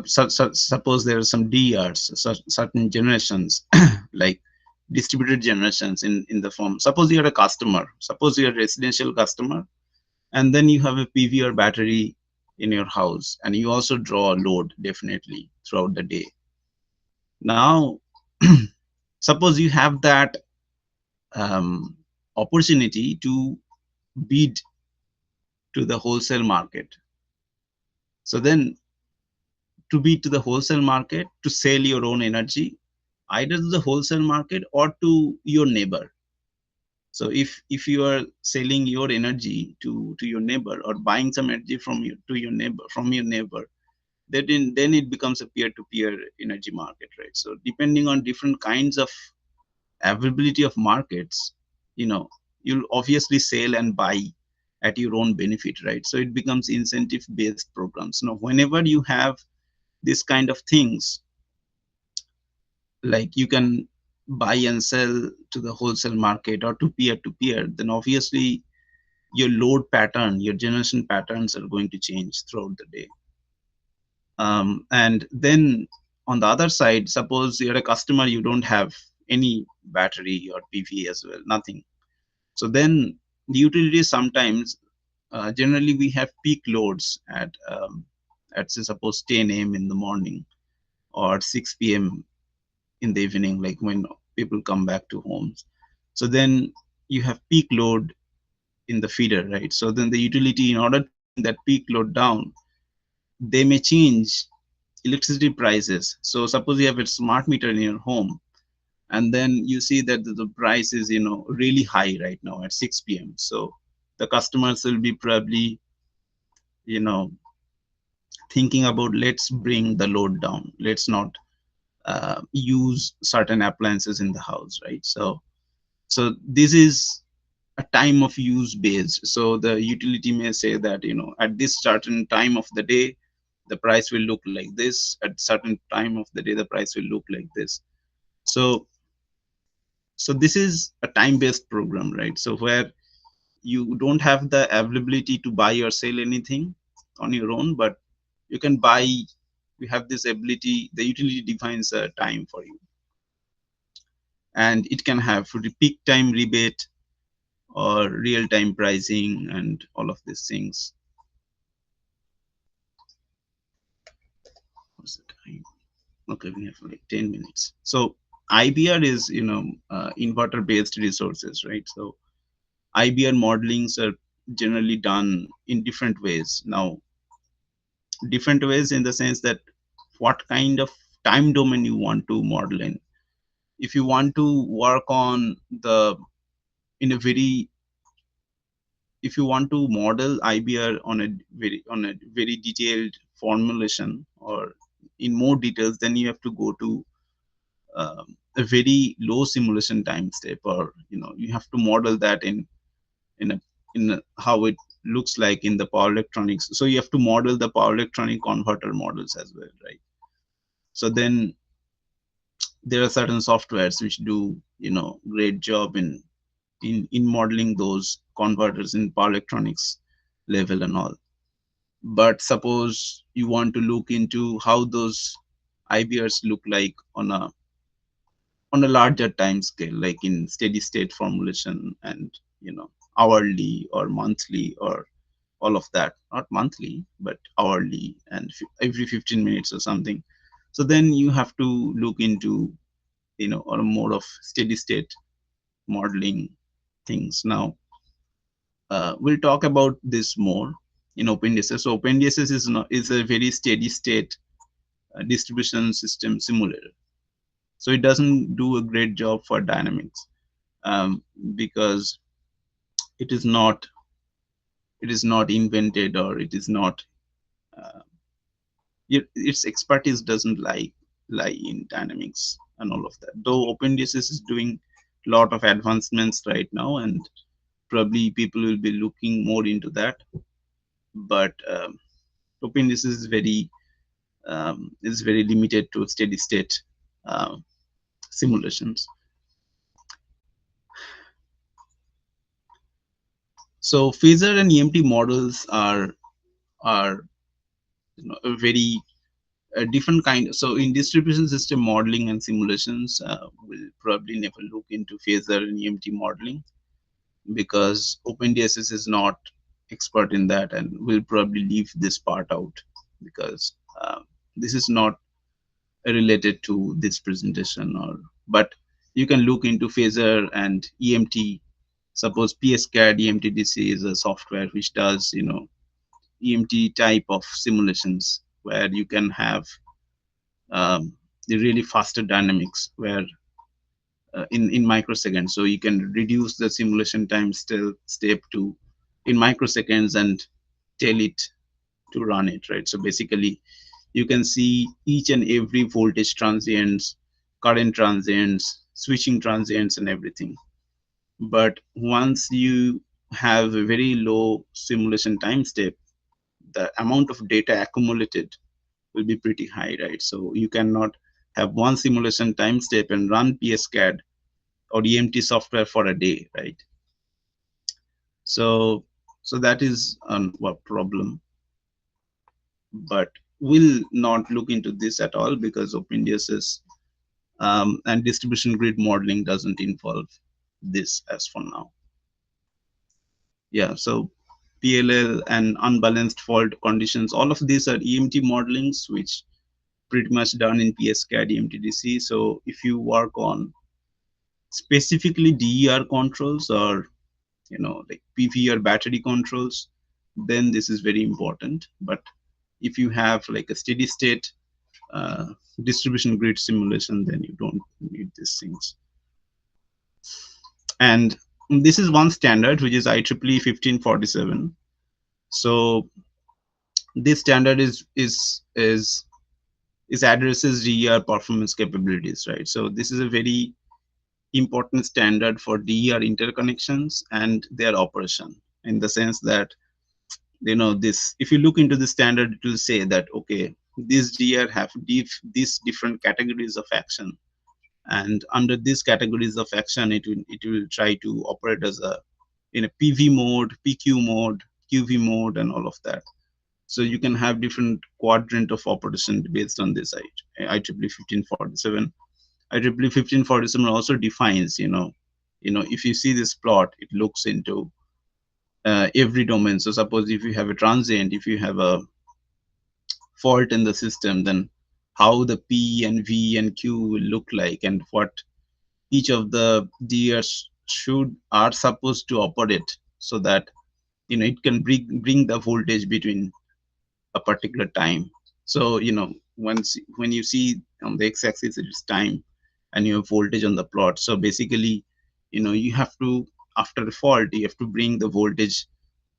suppose there are some DRs, certain generations, like distributed generations in the form. Suppose you're a customer, suppose you're a residential customer, and then you have a PV or battery in your house, and you also draw a load definitely throughout the day. Now, suppose you have that opportunity to bid to the wholesale market. So then, to bid to the wholesale market to sell your own energy, either to the wholesale market or to your neighbor. So if you are selling your energy to your neighbor, or buying some energy from your neighbor, then it becomes a peer-to-peer energy market, right? So depending on different kinds of availability of markets, you'll obviously sell and buy at your own benefit, right? So it becomes incentive based programs. Now whenever you have this kind of things, like you can buy and sell to the wholesale market or to peer, then obviously your load pattern, your generation patterns are going to change throughout the day. And then on the other side, suppose you're a customer, you don't have any battery or PV as well, nothing. So then the utilities sometimes, generally we have peak loads at say suppose 10 a.m. in the morning or 6 p.m. in the evening, like when people come back to homes. So then you have peak load in the feeder, right? So then the utility, in order to bring that peak load down, they may change electricity prices. So suppose you have a smart meter in your home, and then you see that the price is really high right now at 6 p.m. So the customers will be probably thinking about, let's bring the load down, let's not use certain appliances in the house, right? So this is a time of use based. So the utility may say that at this certain time of the day the price will look like this, at certain time of the day the price will look like this. So this is a time based program, right? So where you don't have the availability to buy or sell anything on your own, but you can buy, you have this ability, the utility defines a time for you, and it can have peak time rebate or real-time pricing and all of these things. What's the time? Okay, we have like 10 minutes. So IBR is inverter based resources, right? So IBR modelings are generally done in different ways. Now, different ways in the sense that what kind of time domain you want to model in. If you want to work on if you want to model IBR on a very detailed formulation or in more details, then you have to go to a very low simulation time step, or you have to model that in how it looks like in the power electronics. So you have to model the power electronic converter models as well, right? So then there are certain softwares which do great job in modeling those converters in power electronics level and all. But suppose you want to look into how those IBRs look like on a larger time scale, like in steady state formulation and hourly or monthly or all of that, not monthly, but hourly and every 15 minutes or something. So then you have to look into, on a more of steady state modeling things. Now, we'll talk about this more in OpenDSS. So OpenDSS is a very steady state distribution system simulator. So it doesn't do a great job for dynamics because it is not invented, or it is not its expertise doesn't lie in dynamics and all of that. Though OpenDSS is doing a lot of advancements right now, and probably people will be looking more into that. But OpenDSS is very limited to steady state simulations. So phasor and EMT models are a very different kind. So in distribution system modeling and simulations, we'll probably never look into phasor and EMT modeling, because OpenDSS is not expert in that, and we'll probably leave this part out because this is not related to this presentation. But you can look into phasor and EMT. Suppose PSCAD EMTDC is a software which does EMT type of simulations, where you can have the really faster dynamics, where in microseconds. So you can reduce the simulation time step to in microseconds and tell it to run it, right? So basically, you can see each and every voltage transients, current transients, switching transients, and everything. But once you have a very low simulation time step, the amount of data accumulated will be pretty high, right? So you cannot have one simulation time step and run PSCAD or EMT software for a day, right? So that is a problem. But we'll not look into this at all, because OpenDSS and distribution grid modeling doesn't involve this as for now. Yeah, so PLL and unbalanced fault conditions, all of these are EMT modelings, which pretty much done in PSCAD EMTDC. So if you work on specifically DER controls, or like PV or battery controls, then this is very important. But if you have like a steady state distribution grid simulation, then you don't need these things. And this is one standard, which is IEEE 1547. So this standard addresses DER performance capabilities, right? So this is a very important standard for DER interconnections and their operation, in the sense that this, if you look into the standard, it will say that okay, these DER have these different categories of action, and under these categories of action, it will try to operate as in a PV mode, PQ mode, QV mode, and all of that. So you can have different quadrant of operation based on this IEEE 1547. IEEE 1547 also defines, if you see this plot, it looks into every domain. So suppose if you have a transient, if you have a fault in the system, then how the P and V and Q will look like, and what each of the DERs are supposed to operate, so that it can bring the voltage between a particular time. So when you see on the x-axis it is time, and you have voltage on the plot. So basically, you have to, after a fault, you have to bring the voltage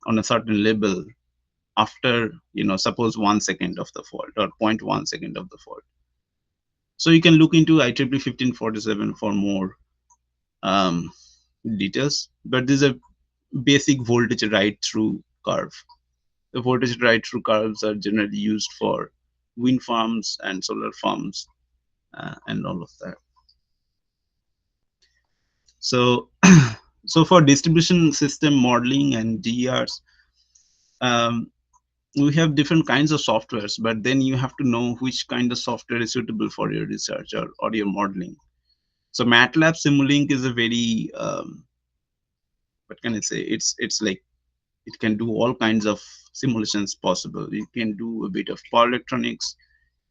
on a certain level after suppose 1 second of the fault, or 0.1 second of the fault. So you can look into IEEE 1547 for more details, but this is a basic voltage ride-through curve. The voltage ride-through curves are generally used for wind farms and solar farms and all of that. So, so for distribution system modeling and DERs, we have different kinds of softwares, but then you have to know which kind of software is suitable for your research or your modeling. So MATLAB Simulink is a very, what can I say? It's like it can do all kinds of simulations possible. You can do a bit of power electronics,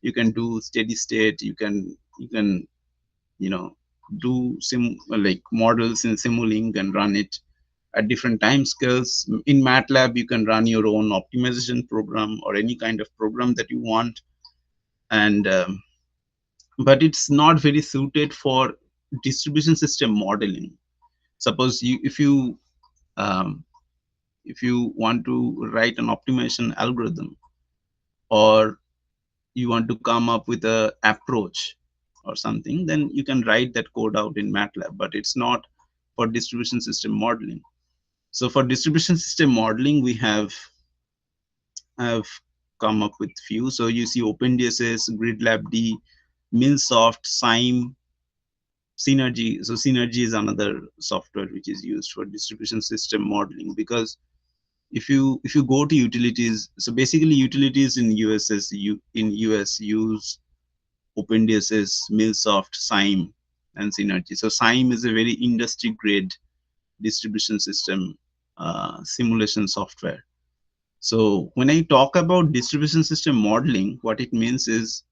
you can do steady state, you can do like models in Simulink and run it at different time scales. In MATLAB, you can run your own optimization program or any kind of program that you want, and but it's not very suited for distribution system modeling. Suppose um, if you want to write an optimization algorithm, or you want to come up with a approach or something, then you can write that code out in MATLAB, but it's not for distribution system modeling. So for distribution system modeling, we have come up with few. So you see OpenDSS, GridLabD, MilSoft, SIME, Synergy. So Synergy is another software which is used for distribution system modeling, because if you go to utilities, so basically utilities in US use OpenDSS, MilSoft, SIME, and Synergy. So SIME is a very industry grade distribution system simulation software. So when I talk about distribution system modeling, what it means is,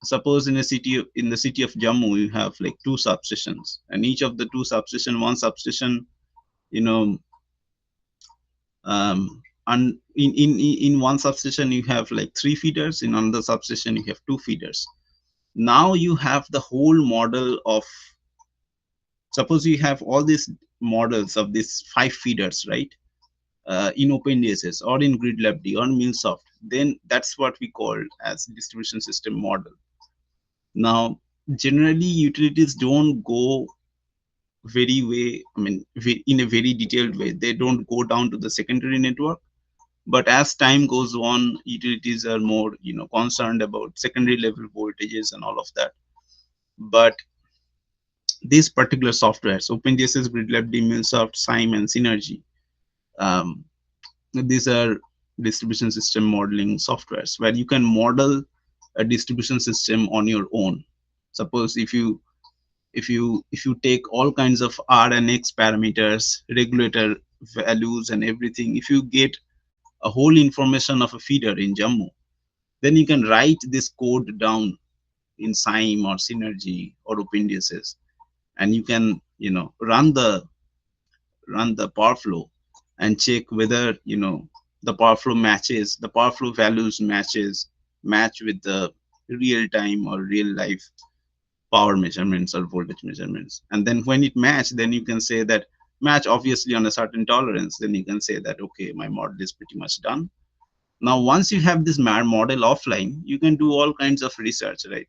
suppose in the city of Jammu, you have like 2 substations, and each of the 2 substation, one substation, you know, and in one substation you have like 3 feeders, in another substation you have 2 feeders. Now you have the whole model of, suppose you have all these models of these 5 feeders, right? In OpenDSS or in GridLabD or MilSoft, then that's what we call as distribution system model. Now, generally utilities don't go in a very detailed way. They don't go down to the secondary network, but as time goes on, utilities are more, concerned about secondary level voltages and all of that. But these particular softwares, OpenDSS, GridLabD, MilSoft, SIME, and Synergy, these are distribution system modeling softwares where you can model a distribution system on your own. Suppose if you take all kinds of R and X parameters, regulator values, and everything, if you get a whole information of a feeder in Jammu, then you can write this code down in SIME or Synergy or OpenDSS, and you can run the power flow and check whether the power flow values match with the real time or real life power measurements or voltage measurements. And then when it match, then you can say that match obviously on a certain tolerance, then you can say that, okay, my model is pretty much done. Now once you have this model offline, you can do all kinds of research, right?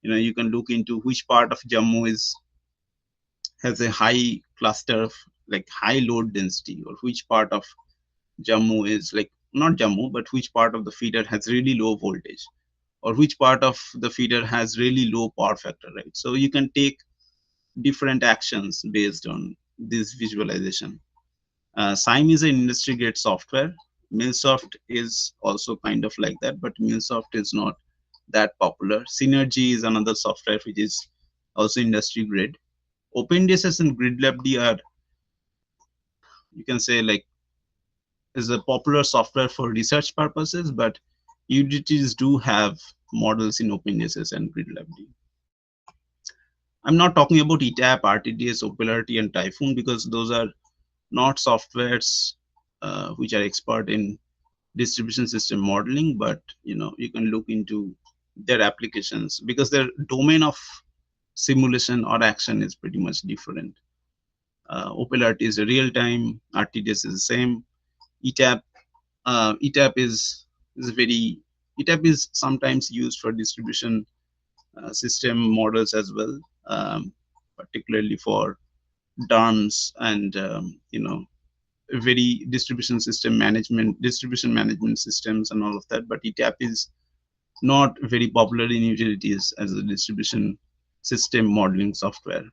You can look into which part of Jammu has a high cluster of like high load density, or which part of Jammu is like, not Jammu, but which part of the feeder has really low voltage, or which part of the feeder has really low power factor, right? So you can take different actions based on this visualization. SIME is an industry grade software. MilSoft is also kind of like that, but MilSoft is not that popular. Synergy is another software which is also industry grade. OpenDSS and GridLabD are, you can say, like, is a popular software for research purposes, but utilities do have models in OpenDSS and GridLabD. I'm not talking about ETAP, RTDS, Opelarity, and Typhoon, because those are not softwares which are expert in distribution system modeling, but you can look into their applications because their domain of simulation or action is pretty much different. Opelarity is a real time, RTDS is the same. ETAP is sometimes used for distribution system models as well, particularly for DERMS and very distribution management systems and all of that. But ETAP is not very popular in utilities as a distribution system modeling software.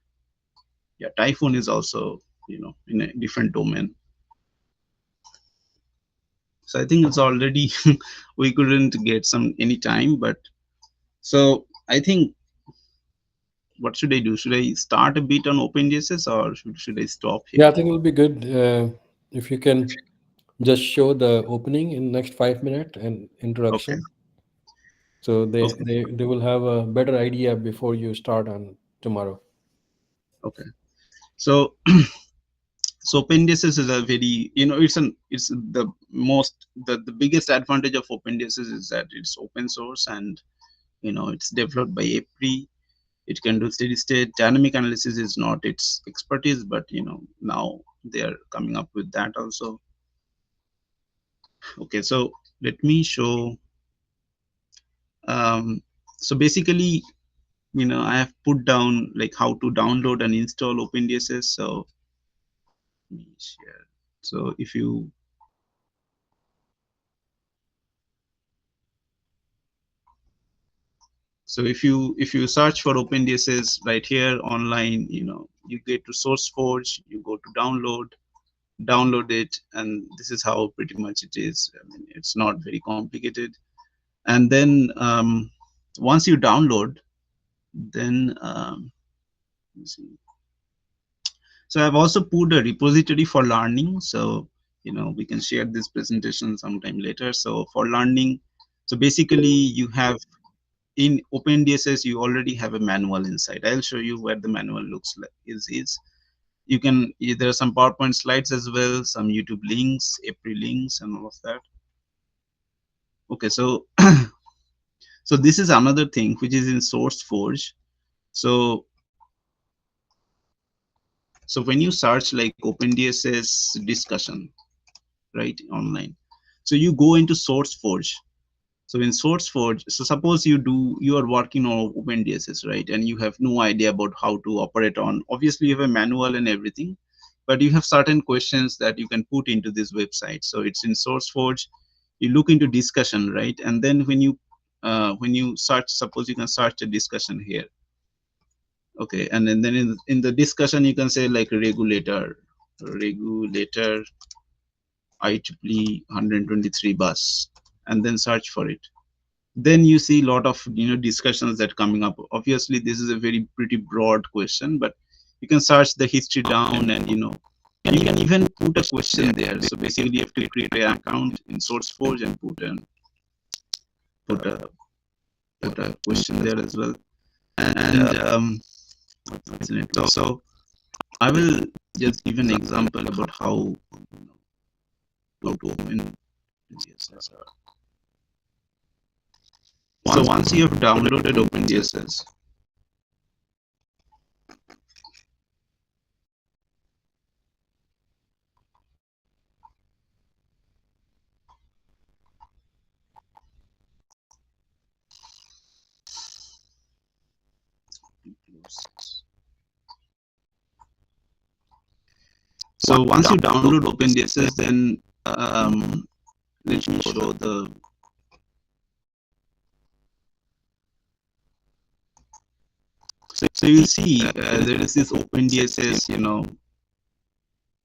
Yeah, Typhoon is also in a different domain. So I think it's already we couldn't get any time, but so I think, what should I do? Should I start a bit on OpenDSS or should I stop here? Yeah, I think it'll be good if you can just show the opening in next 5 minutes and introduction. Okay. So they, Okay. they will have a better idea before you start on tomorrow. Okay. So so OpenDSS is a very, it's the biggest advantage of OpenDSS is that it's open source, and it's developed by EPRI. It can do steady state. Dynamic analysis is not its expertise, but now they are coming up with that also. Okay, so let me show. So basically, I have put down like how to download and install OpenDSS. So let me share. So if you search for OpenDSS right here online, you get to SourceForge, you go to download it, and this is how pretty much it is. I mean, it's not very complicated. And then once you download, then let's see. So I've also put a repository for learning. So we can share this presentation sometime later. So for learning, so basically you have in OpenDSS you already have a manual inside. I'll show you where the manual looks like is. You can, there are some PowerPoint slides as well, some YouTube links, EPRI links, and all of that. Okay, so so this is another thing which is in SourceForge. So when you search like OpenDSS discussion, right, online, so you go into SourceForge. So in SourceForge, so suppose you are working on OpenDSS, right, and you have no idea about how to operate on. Obviously, you have a manual and everything, but you have certain questions that you can put into this website. So it's in SourceForge. You look into discussion, right, and then when you search, suppose you can search a discussion here. Okay, and then in the discussion you can say like regulator IEEE 123 bus, and then search for it. Then you see a lot of discussions that coming up. Obviously this is a pretty broad question, but you can search the history down, and you can even put a question there. So basically you have to create an account in SourceForge and put a question there as well. And so I will just give an example about how to open OpenDSS. So once you have downloaded OpenDSS, so once you download OpenDSS, then let me show the. So you see there is this OpenDSS,